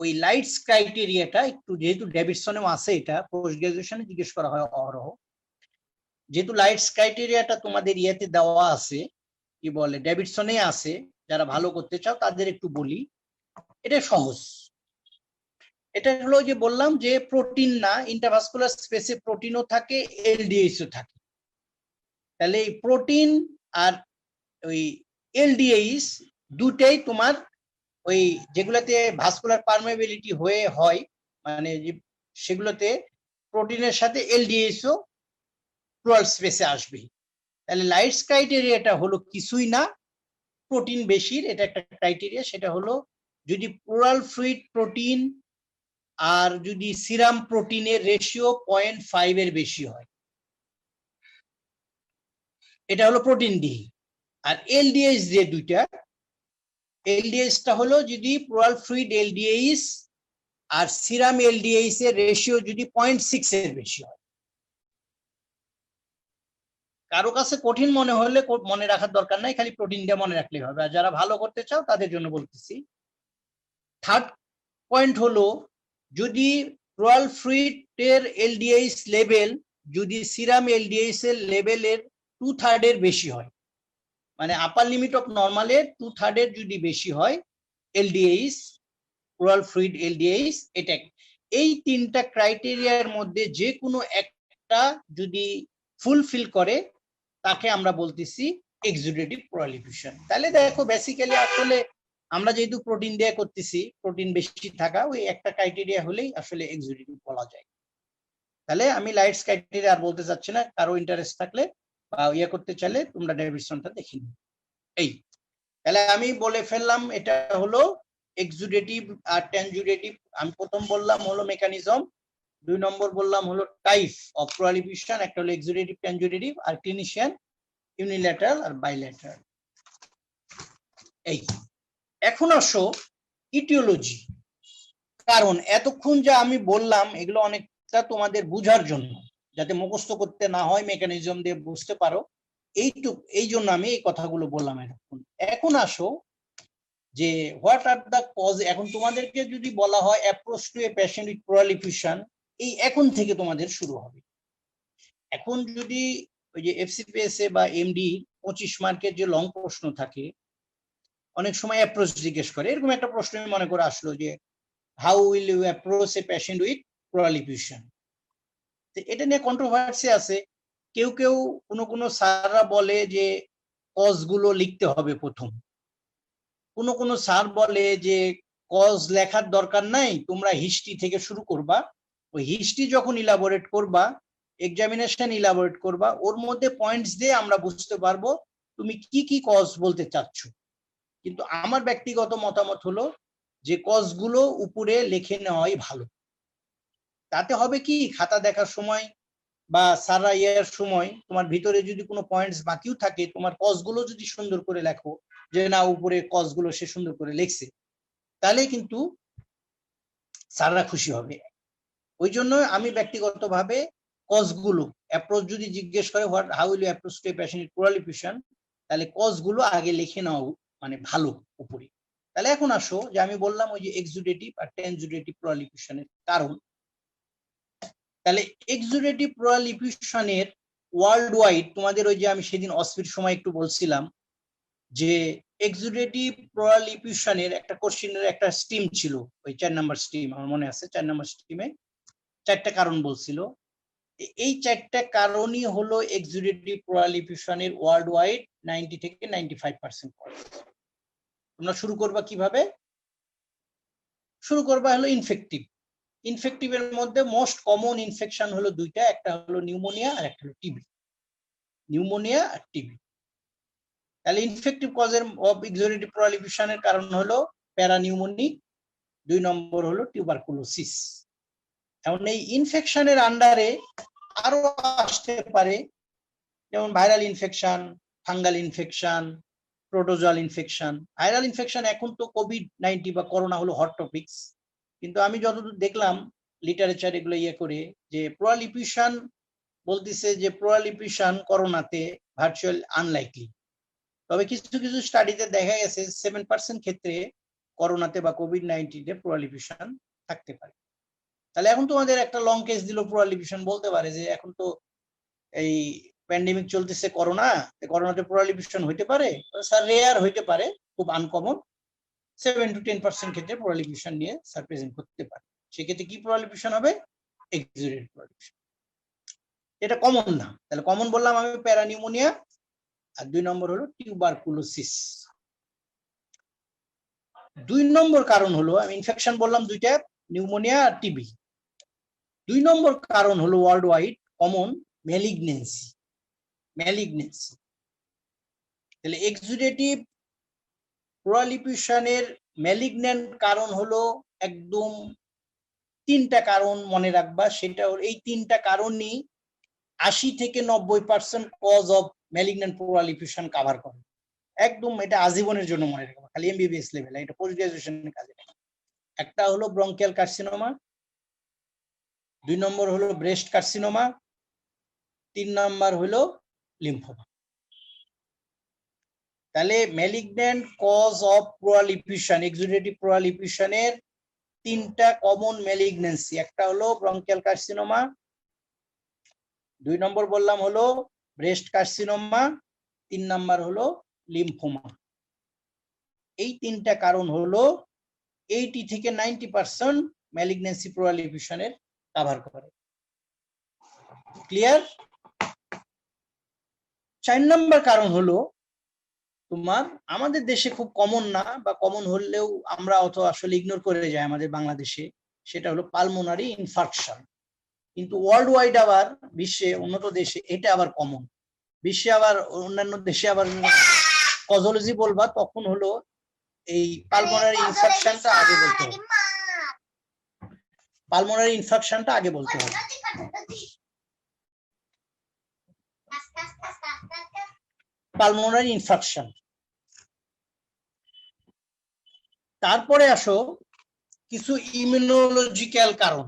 ওই লাইটস ক্রাইটেরিয়াটা একটু, যেহেতু ডেভিডসনেও আছে, এটা পোস্ট গ্রাজুয়েশনে জিজ্ঞেস করা হয় অহরহ, যেহেতু লাইটস ক্রাইটেরিয়াটা তোমাদের ইয়েতে দেওয়া আছে, কি বলে ডেভিডসনে আছে, যারা ভালো করতে চাও তাদের একটু বলি। এটা সহজ। এটা হলো যে বললাম যে প্রোটিন না, ইন্টারভাস্কুলার স্পেসে প্রোটিনও থাকে, এলডিএইচও থাকে। তাহলে এই প্রোটিন আর ওই এলডিএইচ দুটাই তোমার ওই যেগুলোতে ভাস্কুলার পারমেবিলিটি হয়ে হয়, মানে সেগুলোতে প্রোটিনের সাথে এলডিএইচও প্লুরাল স্পেসে আসবে। তাহলে লাইটস ক্রাইটেরিয়াটা হলো কিছুই না, প্রোটিন বেশির এটা একটা ক্রাইটেরিয়া। সেটা হলো যদি প্লুরাল ফ্লুইড প্রোটিন আর যদি সিরাম প্রোটিনের রেশিও 0.5 এর বেশি হয়, এটা হলো প্রোটিন ডি। আর এলডিএইচ যে দুইটা, এলডিএইচটা হলো যদি প্লুরাল ফ্লুইড এলডিএইচ আর সিরাম এলডিএইচ এর রেশিও যদি 0.6 এর বেশি হয়। কারো কাছে কঠিন মনে হলে মনে রাখার দরকার নাই, খালি প্রোটিন দিয়ে মনে রাখলেই হবে। আর যারা ভালো করতে চাও তাদের জন্য বলতেছি। থার্ড পয়েন্ট হলো যদি প্লুরাল ফ্লুইডের এলডিএইচ লেভেল যদি সিরাম এলডিএইচ এর লেভেলের 2/3 এর বেশি হয়, মানে আপার লিমিট অফ নর্মালের 2/3 এর যদি বেশি হয় এলডিএইচ, প্লুরাল ফ্লুইড এলডিএইচ, এটা এই তিনটা ক্রাইটেরিয়ার মধ্যে যে কোনো একটা যদি ফুলফিল করে তাকে আমরা বলতেছি এক্সুডেটিভ প্লুরাল এফিউশন। তাহলে দেখো বেসিক্যালি আসলে আমরা যেহেতু প্রোটিন দিয়ে করতেছি, প্রোটিন বেশি থাকা ওই একটা ক্রাইটেরিয়া হলেই আসলে এক্সুডেটিভ বলা যায়। তাহলে আমি লাইটস ক্রাইটেরিয়া আর বলতে চাচ্ছি না, কারো ইন্টারেস্ট থাকলে বা ইয়ে করতে চাইলে তোমরা ডেভিডসনটা দেখে নিও। এই তাহলে আমি বলে ফেললাম এটা হলো এক্সুডেটিভ আর টেনজুডেটিভ। আমি প্রথম বললাম হলো মেকানিজম, 2 নম্বর বললাম হলো টাইপ অফ প্লুরাল এফিউশন, একটা হলো এক্সুডেটিভ টেনজুডেটিভ, আর ক্লিনিশিয়ান ইউনিল্যাটারাল আর বাইল্যাটারাল। এই এখন আসো ইটিওলজি। কারণ এতক্ষণ যা আমি বললাম এগুলো অনেকটা তোমাদের বুঝার জন্য, যাতে মুখস্থ করতে না হয়, মেকানিজম দিয়ে বুঝতে পারো, এই জন্য আমি এই কথাগুলো বললাম এতক্ষণ। এখন আসো যে হোয়াট আর দ্য কজ। এখন তোমাদেরকে যদি বলা হয় approach to a patient with pleural effusion, এই এখন থেকে তোমাদের শুরু হবে। এখন যদি ওই যে এফসিপিএসএ বা এমডি 25 মার্কের যে লং প্রশ্ন থাকে, অনেক সময় অ্যাপ্রোচ জিজ্ঞেস করে, এরকম একটা প্রশ্ন মনে করে আসলো যে how will you approach a patient with pleural effusion. এটা নিয়ে কন্ট্রোভার্সি আছে। কেউ কেউ কোনো স্যাররা বলে যে কজ গুলো লিখতে হবে প্রথম, কোনো স্যার বলে যে কজ লেখার দরকার নাই, তোমরা হিস্ট্রি থেকে শুরু করবা, ওই হিস্ট্রি যখন ইলাবোরেট করবা, এক্সামিনেশন ইলাবোরেট করবা, ওর মধ্যে পয়েন্টস দিয়ে আমরা বুঝতে পারবো তুমি কি কি কজ বলতে চাচ্ছ। কিন্তু আমার ব্যক্তিগত মতামত হলো যে কজ গুলো উপরে লিখে নেওয়াই ভালো। তাতে হবে কি, খাতা দেখার সময় বা সারা ইয়ার সময় তোমার ভিতরে যদি কোনো পয়েন্টস বাকিও থাকে, তোমার কজ গুলো যদি সুন্দর করে লেখো, যে না উপরে কজ গুলো সে সুন্দর করে লিখছে, তাহলে কিন্তু স্যাররা খুশি হবে। ওই জন্য আমি ব্যক্তিগতভাবে কজ গুলো, অ্যাপ্রোচ যদি জিজ্ঞেস করে how will you approach to a patient with pleural effusion, তাহলে কজ গুলো আগে লিখে নেওয়া মানে ভালো উপরে। তাহলে এখন আসো যে আমি বললাম ওই যে এক্সুডেটিভ আর টেনজুডেটিভ প্লুরাল এফিউশনের কারণ। তাহলে এক্সুডেটিভ প্লুরাল এফিউশনের ওয়ার্ল্ড ওয়াইড তোমাদের ওই যে আমি সেদিন অস্পির সময় একটু বলছিলাম যে এক্সুডেটিভ প্লুরাল এফিউশনের একটা কোশ্চেনের একটা স্ট্রিম ছিল, ওই 4 নাম্বার স্ট্রিম, আমার মনে আছে 4 নাম্বার স্ট্রিমে 4টা কারণ বলছিল। এই 4টা কারণই হলো এক্সুডেটিভ প্লুরাল এফিউশনের ওয়ার্ল্ড ওয়াইড 90 থেকে 95% কজ। তোমরা শুরু করবা কিভাবে? শুরু করবা হলো ইনফেক্টিভ। ইনফেক্টিভের মধ্যে মোস্ট কমন ইনফেকশন হলো দুইটা, একটা হলো নিউমোনিয়া আর একটা হলো টিবি। নিউমোনিয়া আর টিবি। তাহলে ইনফেক্টিভ কজের অফ এক্সুডেটিভ প্লুরাল এফিউশনের কারণ হলো প্যারানিউমোনিক, 2 নম্বর হলো টিউবারকুলোসিস। এখন এই ইনফেকশনের আন্ডারে আরো আসতে পারে, যেমন viral infection, fungal infection, protozoal infection. Viral infection এখন তো কোভিড-19 বা করোনা হলো হট টপিকস, কিন্তু আমি যতদূর দেখলাম লিটারেচার এগুলো ইয়ে করে যে প্রলিফিউশন বলতেছে যে প্রলিফিউশন করোনাতে ভার্চুয়াল আনলাইকলি, তবে কিছু কিছু স্টাডিতে দেখা গেছে 7% ক্ষেত্রে করোনাতে বা কোভিড-19 প্রলিফিউশন থাকতে পারে। তাহলে এখন তোমাদের একটা লং কেস দিল, প্রলিফিউশন বলতে পারে যে এখন তো এই প্যান্ডেমিক চলতেছে করোনা, করোনাতে প্রলিফিউশন হইতে পারে স্যার, রেয়ার হইতে পারে, খুব আনকমন। 7 to 10% ক্ষেত্রে প্রলিফিউশন নিয়ে স্যার প্রেজেন্ট করতে পারে। সেক্ষেত্রে কি প্রলিফিউশন হবে? এক্সুডেড প্রলিফিউশন। এটা কমন না, তাহলে কমন বললাম আমি প্যারানিউমোনিয়া, আর 2 নম্বর হলো টিউবারকুলোসিস। 2 নম্বর কারণ হলো, আমি ইনফেকশন বললাম দুইটা, নিউমোনিয়া আর টিবি। 2 নম্বর কারণ হলো world wide common malignancy. Malignancy তাহলে এক্সুডেটিভ প্রলিফিউশনের ম্যালিগন্যান্ট কারণ হলো একদম 3টা কারণ মনে রাখবা। সেটা হলো এই 3টা কারণই 80 থেকে 90% কজ অফ ম্যালিগন্যান্ট প্রলিফিউশন কভার করে। একদম এটা আজীবনের জন্য মনে রাখবা, খালি এমবিবিএস লেভেল, এটা পোস্ট গ্রাজুয়েশনের কাজে। একটা হলো ব্রঙ্কিয়াল কার্সিনোমা, 2 নম্বর হলো ব্রেস্ট কার্সিনোমা, 3 নম্বর হলো লিম্ফোমা। তাহলে ম্যালিগন্যান্ট কজ অফ প্রলিফিউশন, এক্সুডেটিভ প্রলিফিউশনের 3টা কমন ম্যালিগন্যান্সি, একটা হলো ব্রঙ্কিয়াল কার্সিনোমা, 2 নম্বর বললাম হলো ব্রেস্ট কার্সিনোমা, 3 নম্বর হলো লিম্ফোমা। এই 3টা কারণ হলো 80 থেকে 90% ম্যালিগন্যান্সি প্রলিফিউশনের কভার করে। ক্লিয়ার? 4 নম্বর কারণ হলো তোমার আমাদের দেশে খুব কমন না, বা কমন হলেও আমরা অত আসলে ইগনোর করে যাই আমাদের বাংলাদেশে, সেটা হলো পালমোনারি ইনফার্কশন। কিন্তু ওয়ার্ল্ড ওয়াইড আবার বিশ্বে উন্নত দেশে এটা আবার কমন। বিশ্বে আবার অন্যান্য দেশে আবার কজোলজি বলবা তখন হলো এই পালমোনারি ইনফেকশনটা আগে বলতে হবে। পালমোনারি ইনফেকশনটা আগে বলতে হবে। Pulmonary infection. তারপরে আসো কিছু ইমিউনোলজিক্যাল কারণ,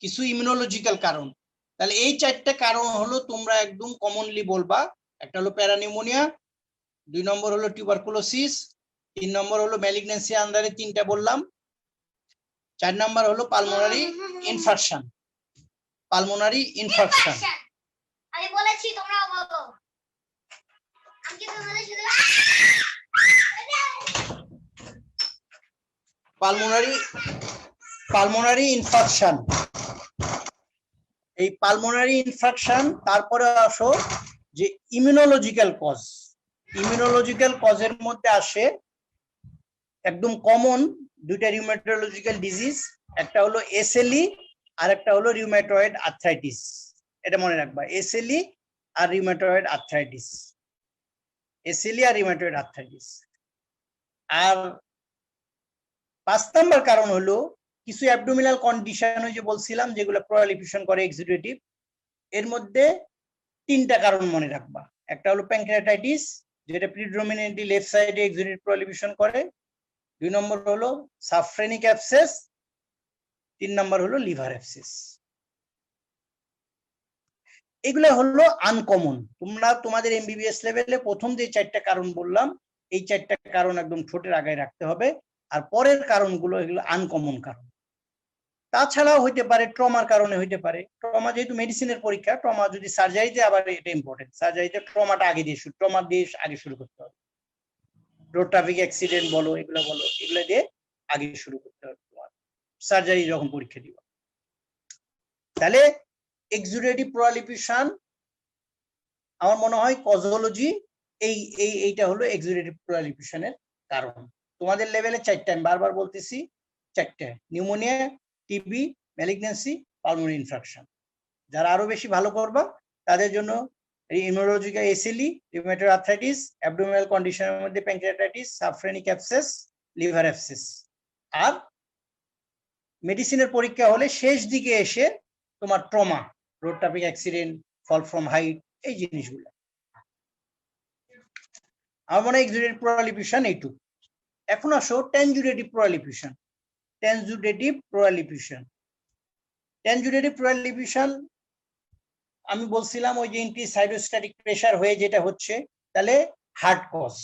কিছু ইমিউনোলজিক্যাল কারণ। তাহলে এই 4টা কারণ হলো তোমরা একদম কমনলি বলবা। একটা হলো প্যারানিউমোনিয়া, 2 নম্বর হলো টিউবারকুলোসিস, 3 নম্বর হলো ম্যালিগন্যান্সি আন্ডারে 3টা বললাম, 4 নম্বর হলো পালমোনারি ইনফেকশন। পালমোনারি ইনফেকশন আমি বলেছি তোমরা বলো। আমি কি তোমাদের শুধু পালমোনারি ইনফেকশন। এই পালমোনারি ইনফেকশন। তারপরে আসো যে ইমিউনোলজিক্যাল কজ। ইমিউনোলজিক্যাল কজের মধ্যে আসে একদম কমন 2টা রিউমেটোলজিক্যাল ডিজিজ, একটা হলো এসএলই আর একটা হলো রিউমেটয়েড আর্থ্রাইটিস। এটা মনে রাখবা, এসএলই আর রিউমেটয়েড আর্থ্রাইটিস, এসএলই আর রিউমেটয়েড আর্থ্রাইটিস। আর 5 নম্বর কারণ হলো কিছু অ্যাবডোমিনাল কন্ডিশন, ওই যে বলছিলাম যেগুলো প্রলিফিউশন করে এক্সুডেটিভ, এর মধ্যে 3টা কারণ মনে রাখবা। একটা হলো প্যানক্রিয়াটাইটিস, যেটা প্রিডমিনেন্টলি লেফট সাইডে এক্সুডেটিভ প্রলিফিউশন করে, 2 নম্বর হলো সাবফ্রেনিক অ্যাবসেস, 3 নম্বর হলো লিভার অ্যাবসেস। এগুলো হলো আনকমন। তোমরা তোমাদের এমবিবিএস লেভেলে প্রথম যে 4টা কারণ বললাম, এই 4টা কারণ একদম ঠোঁটের আগায় রাখতে হবে, আর পরের কারণগুলো এগুলো আনকমন কারণ। তাছাড়াও হইতে পারে ট্রমার কারণে হইতে পারে। ট্রমা যেহেতু মেডিসিনের পরীক্ষা, ট্রমা যদি সার্জারিতে, আবার এটা ইম্পর্টেন্ট, সার্জারিতে ট্রমাটা আগে দিয়ে ট্রমা দিয়ে আগে শুরু করতে হবে। রোড ট্রাফিক অ্যাক্সিডেন্ট বলো, এগুলো বলো, এগুলো দিয়ে আগে শুরু করতে হবে তোমার সার্জারি যখন পরীক্ষা দিবা। তাহলে এক্সুডেটিভ প্রলিফিউশন আমার মনে হয় কজোলজি এইটা হলো এক্সুডেটিভ প্রলিফিউশনের কারণ। তোমাদের লেভেলে 4টা, আমি বারবার বলতেছি 4টা: pneumonia, TB, malignancy, pulmonary infection. যারা আরো বেশি ভালো করবা তাদের জন্য immunological SLE, rheumatoid arthritis, abdominal কন্ডিশনের মধ্যে pancreatitis, subphrenic abscess, liver abscess. আর মেডিসিনের পরীক্ষা হলে শেষ দিকে এসে তোমার trauma, road traffic accident, fall from height, এই জিনিসগুলো। আমার মনে হয় এক্সুডেটিভ প্রলিফিউশন এইটুকু। এখন আসো ট্যানজুডেটিভ প্রলিফিউশন। ট্যানজুডেটিভ প্রলিফিউশন, ট্যানজুডেটিভ প্রলিফিউশন আমি বলছিলাম ওই যে ইনক্রিজ হাইড্রোস্ট্যাটিক প্রেসার হয়ে যেটা হচ্ছে, তাহলে heart cause,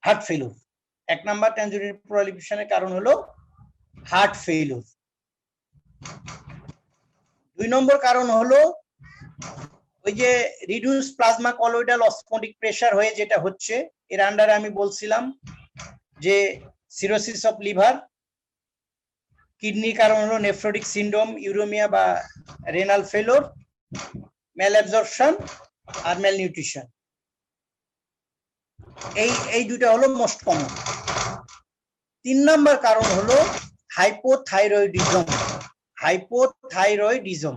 heart failure. 1 number transudative প্রলিফিউশনের কারণ হলো হার্ট ফেলুর। 2 নম্বর কারণ হলো ওই যে reduce plasma colloidal osmotic pressure হয়ে যেটা হচ্ছে, এর আন্ডারে আমি বলছিলাম যে সিরোসিস অফ লিভার, কিডনির কারণ হলো নেফ্রোটিক সিন্ড্রোম, ইউরেমিয়া বা রেনাল ফেলোর, ম্যাল অ্যাবজর্পশন আর ম্যাল নিউট্রিশন। এই দুটো হলো মোস্ট কমন। 3 নাম্বার কারণ হলো হাইপোথাইরয়েডিজম। Hypothyroidism,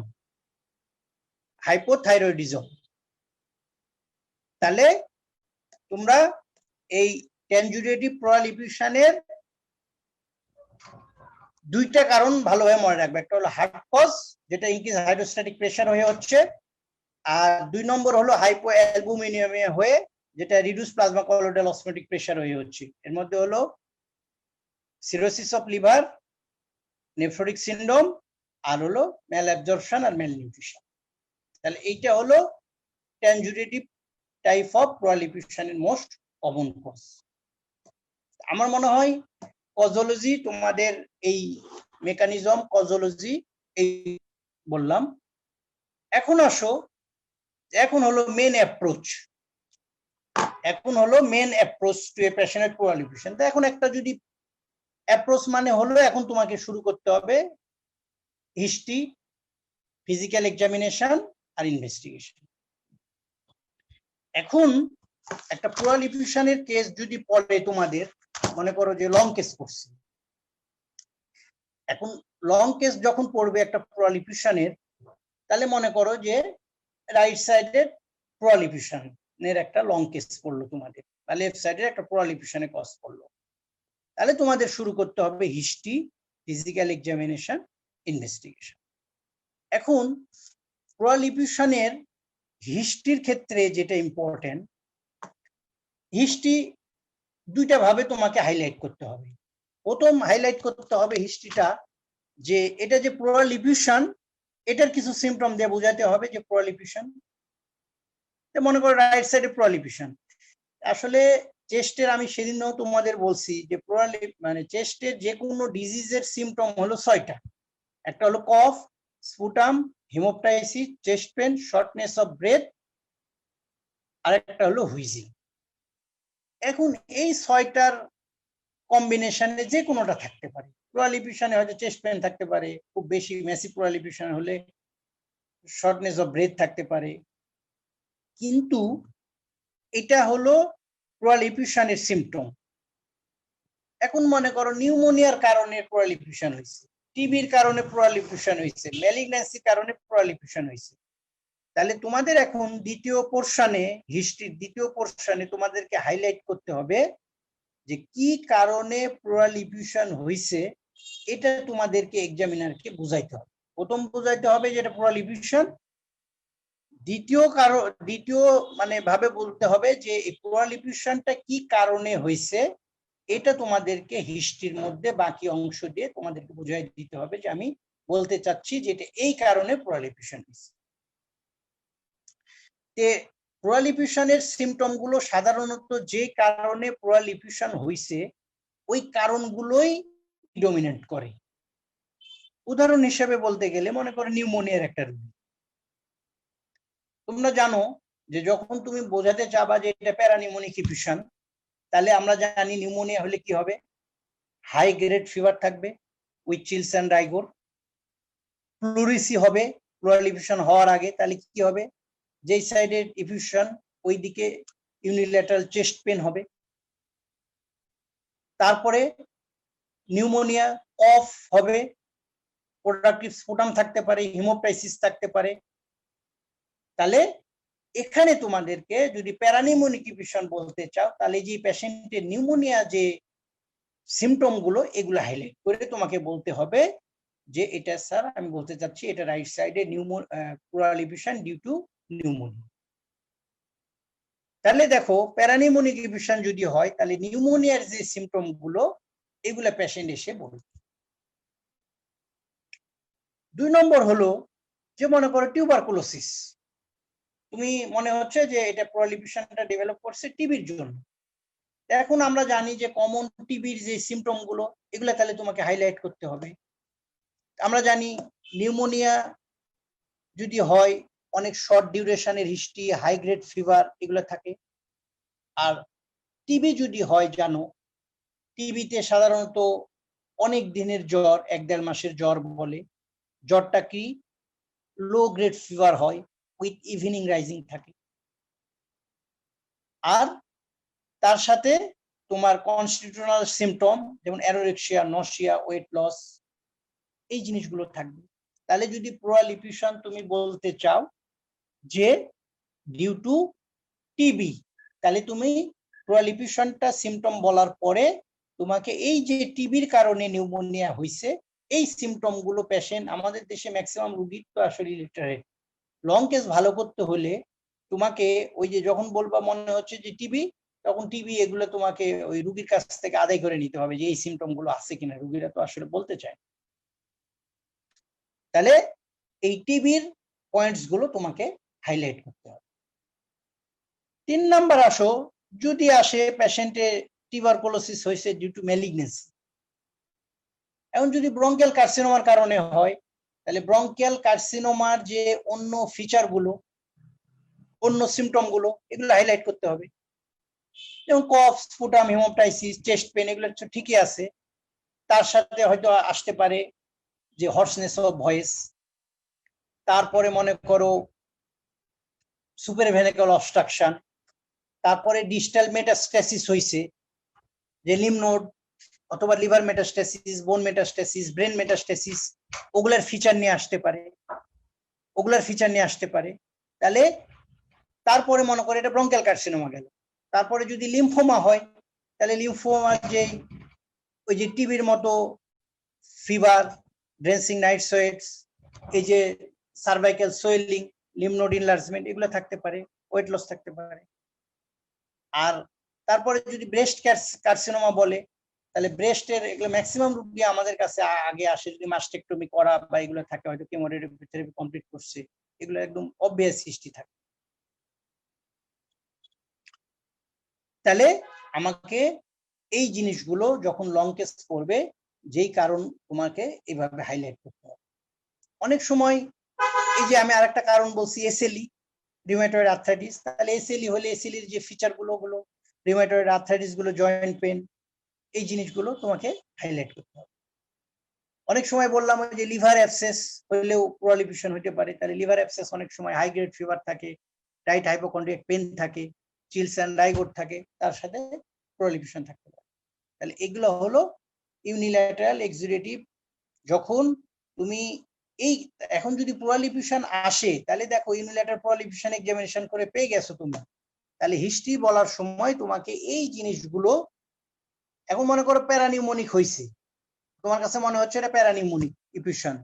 hypothyroidism. তাহলে তোমরা এই ট্যানজুডেটিভ প্রলিফিউশনের 2টা কারণ ভালোভাবে মনে রাখবে। একটা হলো হার্ট কজ, যেটা ইনক্রিজ হাইড্রোস্ট্যাটিক প্রেসার হয়ে হচ্ছে, আর 2 নম্বর হলো হাইপোঅ্যালবুমিনেমিয়া হয়ে যেটা reduce plasma colloidal osmotic pressure হয়ে হচ্ছে। এর মধ্যে হলো cirrhosis of liver, nephrotic syndrome, আর হলো ম্যাল অ্যাবজর্পশন আর ম্যাল নিউট্রিশন। তাহলে এইটা হলো ট্যানজুডেটিভ টাইপ অফ প্রলিফিউশনের মোস্ট কমন কজ। আমার মনে হয় কজোলজি তোমাদের এই মেকানিজম, কজোলজি এই বললাম। এখন আসো, এখন হলো মেন অ্যাপ্রোচ। এখন হলো main approach to a patient pleural effusion. তো এখন একটা যদি অ্যাপ্রোচ মানে হলো, এখন তোমাকে শুরু করতে হবে হিস্ট্রি, ফিজিক্যাল এক্সামিনেশন আর ইনভেস্টিগেশন। এখন একটা প্রলিফিউশনের কেস যদি পড়ে তোমাদের, মনে করো যে লং কেস পড়ছে, এখন লং কেস যখন পড়বে একটা প্রলিফিউশনের, তাহলে মনে করো যে রাইট সাইডের প্রলিফিউশনের একটা লং কেস পড়লো তোমাদের, বা লেফট সাইডের একটা প্রলিফিউশনের কজ পড়লো, তাহলে তোমাদের শুরু করতে হবে হিস্ট্রি, ফিজিক্যাল এক্সামিনেশন, ইনভেস্টিগেশন। এখন প্রলিফিউশনের হিস্ট্রির ক্ষেত্রে যেটা ইম্পর্টেন্ট, হিস্ট্রি 2টা ভাবে তোমাকে হাইলাইট করতে হবে। প্রথম হাইলাইট করতে হবে হিস্ট্রিটা, যে এটা যে প্রলিফিউশন, এটার কিছু সিমটম দিয়ে বোঝাতে হবে যে প্রলিফিউশন। মনে করো রাইট সাইডে প্রলিফিউশন, আসলে চেস্টের আমি সেদিনও তোমাদের বলছি যে মানে চেস্টের যে কোনো ডিজিজের সিমটম হলো 6টা। একটা হলো cough, sputum, haemoptysis, chest pain, shortness of breath, আর একটা হলো হুইজিং। এখন এই 6টার কম্বিনেশনে যে কোনোটা থাকতে পারে। প্রলিফিউশনে হয়তো চেস্ট পেন থাকতে পারে, খুব বেশি ম্যাসিভ প্রলিফিউশন হলে শর্টনেস অফ ব্রেথ থাকতে পারে, কিন্তু এটা হলো প্রলিফিউশনের সিমটম। এখন মনে করো নিউমোনিয়ার কারণে প্রলিফিউশন হয়েছে, টিবির কারণে প্রলিফিউশন হয়েছে, ম্যালিগন্যান্সির কারণে প্রলিফিউশন হয়েছে, তাহলে তোমাদের এখন দ্বিতীয় পোরশনে, হিস্ট্রির দ্বিতীয় পোরশনে তোমাদেরকে হাইলাইট করতে হবে যে কি কারণে প্রলিফিউশন হয়েছে, এটা তোমাদেরকে এক্সামিনারকে বুঝাইতে হবে। প্রথম বুঝাইতে হবে যেটা প্রলিফিউশন, দ্বিতীয় মানে ভাবে বলতে হবে যে এই প্রলিফিউশনটা কি কারণে হয়েছে, এটা তোমাদেরকে হিস্ট্রির মধ্যে বাকি অংশ দিয়ে তোমাদেরকে বুঝাই দিতে হবে যে আমি বলতে চাচ্ছি যে এটা এই কারণে প্রলিফিউশন হয়েছে। প্রলিফিউশনের সিমটম গুলো সাধারণত যে কারণে প্রলিফিউশন হয়েছে ওই কারণগুলোই ডমিনেট করে। উদাহরণ হিসেবে বলতে গেলে মনে করো নিউমোনিয়ার একটা রোগী, তোমরা জানো যে যখন তুমি বোঝাতে চাবা যে এটা প্যারানিউমোনিক ইনফেকশন, তাহলে আমরা জানি নিউমোনিয়া হলে কি হবে, হাই গ্রেড ফিভার থাকবে with chills and rigor, pleurisy হবে প্রলিফিউশন হওয়ার আগে, তাহলে কি হবে, যেই সাইডের ইফিউশন ওই দিকে ইউনিল্যাটারাল চেস্ট পেন হবে। তারপরে নিউমোনিয়া কফ হবে, প্রোডাক্টিভ স্পুটাম থাকতে পারে, হিমোপ্টাইসিস থাকতে পারে। তাহলে এখানে তোমাদেরকে যদি প্যারানিউমোনিক ইনফেকশন বলতে চাও, তাহলে যে পেশেন্টের নিউমোনিয়া যে সিমটম গুলো এগুলো হাইলাইট করে তোমাকে বলতে হবে যে এটা স্যার আমি বলতে চাচ্ছি এটা রাইট সাইডে প্লুরাল এফিউশন ডিউ টু নিউমোনিয়া। তাহলে দেখো প্যারানিউমোনিক এফিউশন যদি হয় তাহলে নিউমোনিয়ার যে সিমটম গুলো এগুলা পেশেন্ট এসে বলবে। 2 নম্বর হলো যে মনে করো টিউবারকুলোসিস, তুমি মনে হচ্ছে যে এটা প্লুরাল এফিউশনটা ডেভেলপ করছে টিবির জন্য। এখন আমরা জানি যে কমন টিবির যে সিমটম গুলো এগুলা তাহলে তোমাকে হাইলাইট করতে হবে। আমরা জানি নিউমোনিয়া যদি হয় অনেক শর্ট ডিউরেশনের হিস্ট্রি, হাই গ্রেড ফিভার এগুলো থাকে। আর টিবি যদি হয় জানো টিবিতে সাধারণত অনেক দিনের জ্বর, 1-1.5 মাসের জ্বর বলে। জ্বরটা কি লো গ্রেড ফিভার হয় উইথ ইভিনিং রাইজিং থাকে। আর তার সাথে তোমার কনস্টিটিউশনাল সিমটম যেমন অ্যানোরেক্সিয়া, নসিয়া, ওয়েট লস এই জিনিসগুলো থাকবে। তাহলে যদি প্লুরাল এফিউশন তুমি বলতে চাও যে ডিউ টু টিবি, তাহলে তুমি প্লুরাল এফিউশনটা সিমটম বলার পরে তোমাকে এই যে টিবির কারণে নিউমোনিয়া হয়েছে এই সিমটম গুলো পেশেন্ট, আমাদের দেশে ম্যাক্সিমাম রোগীর তো আসলে ইলিটারেট, লং কেস ভালো করতে হলে তোমাকে ওই যে যখন বলবা মনে হচ্ছে যে টিবি, তখন টিবি এগুলো তোমাকে ওই রুগীর কাছ থেকে আদায় করে নিতে হবে যে এই সিমটম গুলো আছে কিনা, রুগীরা তো আসলে বলতে চায়। তাহলে এই টিবির পয়েন্টস গুলো তোমাকে হাইলাইট করতে হবে। 3 নাম্বার আসো, যদি আসে পেশেন্টের টিউবারকুলোসিস হয়েছে ডিউ টু ম্যালিগনেন্সি। এখন যদি ব্রঙ্কিয়াল কার্সিনোমার কারণে হয় তাহলে ব্রঙ্কিয়াল কার্সিনোমার যে অন্য ফিচার গুলো, অন্য সিমটম গুলো এগুলো হাইলাইট করতে হবে। যেমন কফ, স্পুটাম, হেমোপ্টাইসিস, চেস্ট পেন এগুলো ঠিকই আছে, তার সাথে হয়তো আসতে পারে যে হর্সনেস অফ ভয়েস। তারপরে মনে করো সুপারভেনিক্যাল অবস্ট্রাকশন, তারপরে ডিস্টাল মেটাস্ট্যাসিস হয়েছে যে লিম্ফ নোড অথবা লিভার মেটাস্ট্যাসিস, বোন মেটাস্ট্যাসিস, ব্রেন মেটাস্ট্যাসিস, ওগুলার ফিচার নিয়ে আসতে পারে, তাহলে তারপরে মনে করে এটা ব্রঙ্কিয়াল কার্সিনোমা গেল। তারপরে যদি লিম্ফোমা হয় তাহলে লিম্ফোমা যে ওই যে টিবির মতো ফিভার, ড্রেন্সিং নাইট সোয়েটস, এই যে cervical swelling, lymph node enlargement এগুলো থাকতে পারে, ওয়েট লস থাকতে পারে। আর তারপরে যদি ব্রেস্ট কার্সিনোমা বলে তাহলে ব্রেস্টের এগুলো ম্যাক্সিমাম রোগী আমাদের কাছে আগে আসে যদি মাস্টেক্টমি করা বা এগুলো থাকে, হয়তো কেমোথেরাপি কমপ্লিট করছে, এগুলো একদম অবভিয়াস হিস্ট্রি থাকে। তাহলে আমাকে এই জিনিসগুলো যখন লং কেস করবে যেই কারণ তোমাকে এইভাবে হাইলাইট করতে হবে। অনেক সময় এই যে আমি আরেকটা কারণ বলছি এসএলই, রিউমাটয়েড আর্থ্রাইটিস, তাহলে এসএলই হলে এসএলইর যে ফিচার গুলো রিউমাটয়েড আর্থ্রাইটিস গুলো, জয়েন্ট পেন, এই জিনিসগুলো তোমাকে হাইলাইট করতে হবে। অনেক সময় বললাম যে লিভার অ্যাবসেস হলেও প্লুরাল এফিউশন হতে পারে, তাহলে লিভার অ্যাবসেস অনেক সময় হাই গ্রেড ফিভার থাকে, টাইট হাইপোকন্ড্রিয়াক পেন থাকে, চিলস এন্ড রাইগোর থাকে, তার সাথে প্লুরাল এফিউশন থাকতে পারে। তাহলে এগুলো হলো ইউনিল্যাটারাল এক্সুডেটিভ। যখন তুমি এই এখন যদি প্লুরাল এফিউশন আসে তাহলে দেখো ইউনিল্যাটারাল প্লুরাল এফিউশন এক্সামিনেশন করে পেয়ে গেছো তুমি, তাহলে হিস্ট্রি বলার সময় তোমাকে এই জিনিসগুলো, এখন মনে করো প্যারানিউমোনিক হয়েছে, তোমার কাছে মনে হচ্ছে এটা প্যারানিউমোনিক এফিউশন,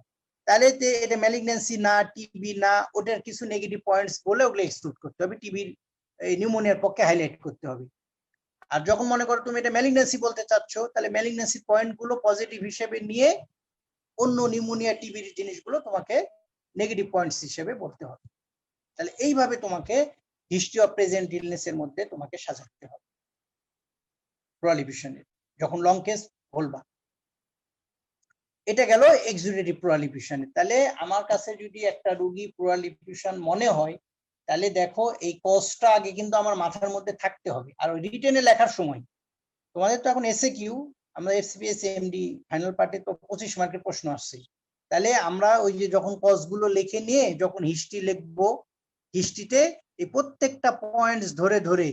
তাহলে এটা ম্যালিগন্যান্সি না, টিবি না, ওটার কিছু নেগেটিভ পয়েন্টস বলে ওগুলো এক্সক্লুড করতে হবে, টিবির নিউমোনিয়ার পক্ষে হাইলাইট করতে হবে। আর যখন মনে করো তুমি এটা ম্যালিগন্যান্সি বলতে চাচ্ছ তাহলে ম্যালিগন্যান্সি পয়েন্ট গুলো পজিটিভ হিসেবে নিয়ে অন্য নিউমোনিয়া, টিবির জিনিসগুলো তোমাকে নেগেটিভ পয়েন্টস হিসেবে বলতে হবে। তাহলে এইভাবে তোমাকে হিস্ট্রি অফ প্রেজেন্ট ইলনেস এর মধ্যে তোমাকে সাজাতে হবে প্লুরাল এফিউশনের যখন লং কেস বলবা। এটা গেল এক্সুডেটিভ প্লুরাল এফিউশনের। তাহলে আমার কাছে যদি একটা রোগী প্লুরাল এফিউশন মনে হয় তাহলে দেখো এই কজটা আগে কিন্তু আমার মাথার মধ্যে থাকতে হবে। আর ওই রিটেনে লেখার সময় তোমাদের তো এখন এসএ কিউ, আমরা এফসিপিএস এমডি ফাইনাল পার্টে তো 25 মার্কের প্রশ্ন আসছে, তাহলে আমরা ওই যে যখন কজগুলো লিখে নিয়ে যখন হিস্ট্রি লিখবো, হিস্ট্রিতে এই প্রত্যেকটা পয়েন্টস ধরে ধরে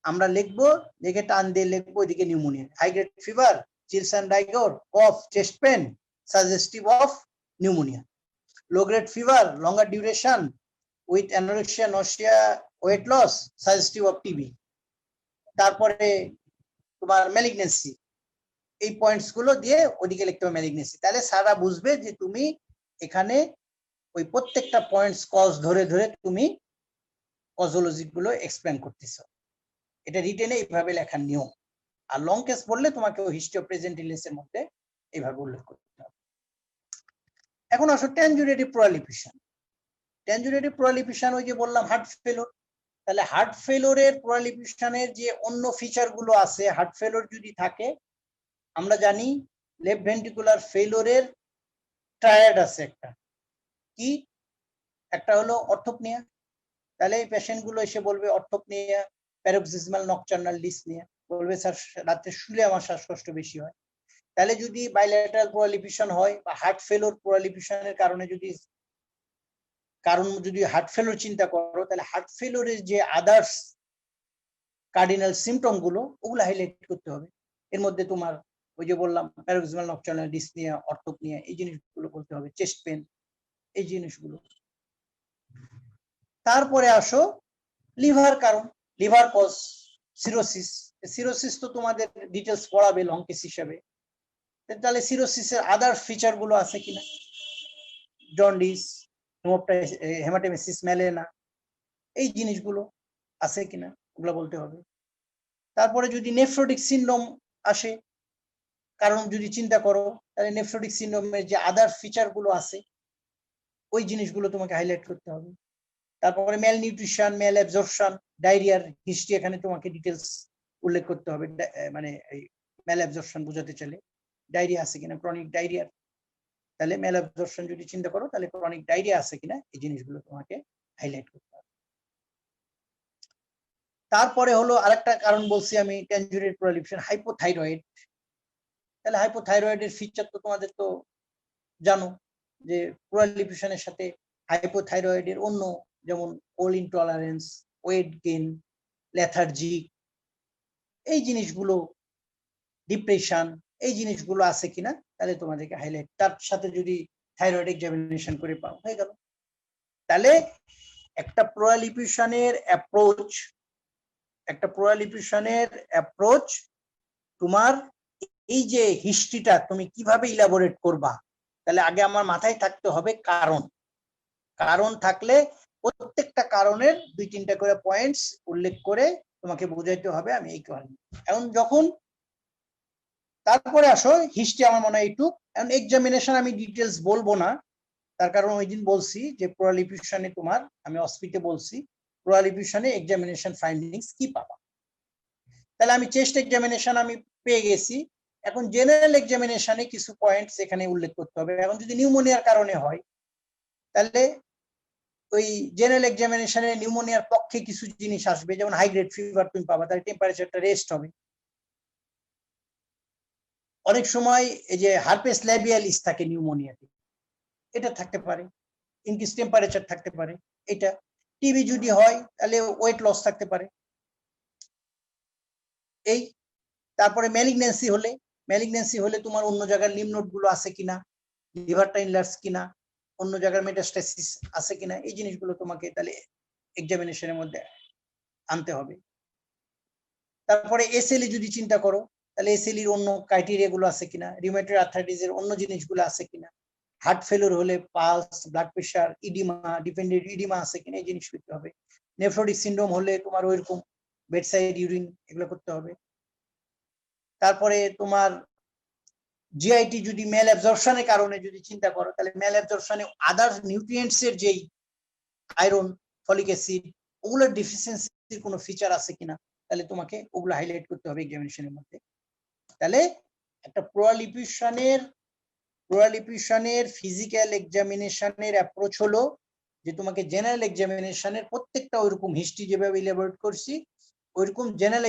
আমরা লিখবো, লিখে টান দিয়ে লিখবো এদিকে pneumonia, high grade fever, chills and rigor, cough, chest pain suggestive of pneumonia, low grade fever, longer duration with anorexia, nausea, weight loss suggestive of TB. তারপরে তোমার ম্যালিগন্যান্সি, এই পয়েন্টস গুলো দিয়ে ওদিকে লিখতে হবে ম্যালিগনেসি। তাহলে স্যাররা বুঝবে যে তুমি এখানে ওই প্রত্যেকটা পয়েন্টস কজ ধরে ধরে তুমি কজোলজি গুলো এক্সপ্লেন করতেছো। এটা রিটেনে এইভাবে লেখার নিয়ম। আর লং কেস পড়লে তোমাকে হিস্ট্রি অফ প্রেজেন্ট ইলনেসের মধ্যে এইভাবে উল্লেখ করতে হবে। এখন আসো ট্যানজুরেটিভ প্রলিফেশন। ট্যানজুরেটিভ প্রলিফেশন ওই যে বললাম হার্ট ফেলোর। তাহলে হার্ট ফেলোরের প্রলিফেশনের যে অন্য ফিচার গুলো আছে, হার্ট ফেলোর যদি থাকে, আমরা জানি লেফট ভেন্ট্রিকুলার ফেলোরের ট্রায়াড আছে একটা, কি একটা হলো অর্থোপনিয়া। তাহলে এই পেশেন্ট গুলো এসে বলবে অর্থোপনিয়া, প্যারক্সিসমাল নকটার্নাল ডিসনিয়া, বলবে স্যার রাতে শুলে আমার শ্বাসকষ্ট বেশি হয়। তাহলে যদি বাইল্যাটারাল প্রলিফেশন হয় বা হার্ট ফেলোর প্রলিফেশনের কারণে যদি হার্ট ফেলোর চিন্তা করো, তাহলে হার্ট ফেলোরের যে আদার্স কার্ডিনাল সিমটম গুলো ওগুলো হাইলাইট করতে হবে। এর মধ্যে তোমার ওই যে বললাম প্যারক্সিসমাল নকটার্নাল ডিসনিয়া, অর্থোপনিয়া, এই জিনিসগুলো বলতে হবে, চেস্ট পেন, এই জিনিসগুলো। তারপরে আসো লিভার কারণ, লিভার কজ সিরোসিস। সিরোসিস তো তোমাদের ডিটেলস পড়াবে লং কেস হিসাবে। তাহলে সিরোসিসের আদার ফিচার গুলো আছে কিনা, জন্ডিস, হেমাটেমেসিস, ম্যালেনা, এই জিনিসগুলো আছে কিনা ওগুলো বলতে হবে। তারপরে যদি নেফ্রোটিক সিনড্রোম আসে, কারণ যদি চিন্তা করো, তাহলে নেফ্রোটিক সিনড্রোমের যে আদার ফিচার গুলো আছে ওই জিনিসগুলো তোমাকে হাইলাইট করতে হবে। তারপরে ম্যাল নিউট্রিশন, ম্যাল অ্যাবজর্পশন, ডায়রিয়ার হিস্ট্রি এখানে তোমাকে ডিটেলস উল্লেখ করতে হবে। মানে এই ম্যাল অ্যাবজর্পশন বোঝাতে চাইলে ডায়রিয়া আছে কিনা, ক্রনিক ডায়রিয়ার। তাহলে ম্যাল অ্যাবজর্পশন যদি চিন্তা করো, তাহলে ক্রনিক ডায়রিয়া আছে কিনা এই জিনিসগুলো তোমাকে হাইলাইট করতে হবে। তারপরে হলো আরেকটা কারণ বলছি আমি ট্যানজুরেটিভ প্রলিফেশন, হাইপোথাইরয়েড। তাহলে হাইপোথাইরয়েডের ফিচার তো তোমাদের তো জানো, যে প্রলিফেশনের সাথে হাইপোথাইরয়েডের অন্য যেমন কোল ইনটলারেন্স, ওয়েট গেইন, লেথার্জি, এই জিনিসগুলো, ডিপ্রেশন, এই জিনিসগুলো আছে কিনা তাহলে তোমাদেরকে হাইলাইট, তার সাথে যদি থাইরয়েড এক্সামিনেশন করে পাও হয়ে গেল। তাহলে একটা প্রলিফেশনের অ্যাপ্রোচ তোমার এই যে হিস্ট্রিটা তুমি কিভাবে ইলাবোরেট করবা, তাহলে আগে আমার মাথায় থাকতে হবে কারণ থাকলে প্রত্যেকটা কারণের 2-3টা করে পয়েন্টস উল্লেখ করে তোমাকে বোঝাইতে হবে আমি এই কারণ। এখন যখন তারপরে আসো হিস্ট্রি, আমার মনে হয় একটু এখন এক্সামিনেশন আমি ডিটেলস বলবো না, তার কারণ ওই দিন বলছি যে প্রলিফেশনে তোমার, আমি অস্পিতে বলছি প্রলিফেশনে এক্সামিনেশন ফাইন্ডিংস কি পাবা। তাহলে আমি চেস্ট এক্সামিনেশন আমি পেয়ে গেছি। এখন জেনারেল এক্সামিনেশনে কিছু পয়েন্টস এখানে উল্লেখ করতে হবে। এখন যদি নিউমোনিয়ার কারণে হয়, তাহলে ওই জেনারেল এক্সামিনেশনে নিউমোনিয়ার পক্ষে কিছু জিনিস আসবে, যেমন হাই গ্রেড ফিভার তুমি পাবা, তাহলে টেম্পারেচারটা রেস্ট হবে। অনেক সময় এই যে হারপেস ল্যাবিয়ালিস থাকে নিউমোনিয়াতে, এটা থাকতে পারে, ইনক্রিজ টেম্পারেচার থাকতে পারে এটা। টিবি যদি হয় তাহলে ওয়েট লস থাকতে পারে এই। তারপরে ম্যালিগন্যান্সি হলে তোমার অন্য জায়গার লিম্ফ নোড গুলো আছে কিনা, লিভারটা ইনলার্জ কিনা, অন্য জায়গার মেটাস্টাসিস আছে কিনা, এই জিনিসগুলো তোমাকে তাহলে এক্সামিনেশনের মধ্যে আনতে হবে। তারপরে এসএলই যদি চিন্তা করো, তাহলে এসএলইর অন্য ক্রাইটেরিয়া গুলো আছে কিনা, রিউমেটয়েড আর্থ্রাইটিসের অন্য জিনিসগুলো আছে কিনা, হার্ট ফেলিওর হলে pulse, blood pressure, oedema, dependent oedema আছে কিনা, এই জিনিস করতে হবে। নেফ্রোটিক সিনড্রোম হলে তোমার ওইরকম বেডসাইড ইউরিন এগুলো করতে হবে। তারপরে তোমার জিআইটি যদি ম্যাল অ্যাবজর্পশনের কারণে যদি চিন্তা করো, তাহলে ম্যাল অ্যাবজর্পশনে আদার নিউট্রিয়েন্টস এর যেই আয়রন, ফলিক অ্যাসিড, ওগুলোর ডিফিসিয়েন্সির কোনো ফিচার আছে কিনা, তাহলে তোমাকে ওগুলো হাইলাইট করতে হবে এক্সামিনেশনের মধ্যে। তাহলে একটা প্রলিফেশনের ফিজিক্যাল এক্সামিনেশনের অ্যাপ্রোচ হলো যে তোমাকে জেনারেল এক্সামিনেশনের প্রত্যেকটা ওইরকম হিস্ট্রি যেভাবে ইলাবোরেট করছি ওইরকম জেনারেল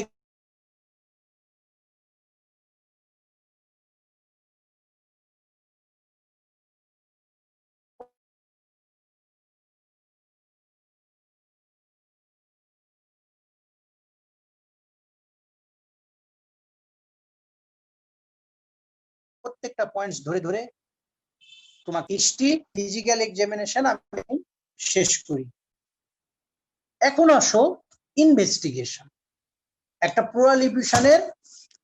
প্রত্যেকটা পয়েন্টস ধরে ধরে তোমাকে হিস্ট্রি, ফিজিক্যাল এক্সামিনেশন আমি শেষ করি। এখন আসো ইনভেস্টিগেশন। একটা প্রলিফেশনের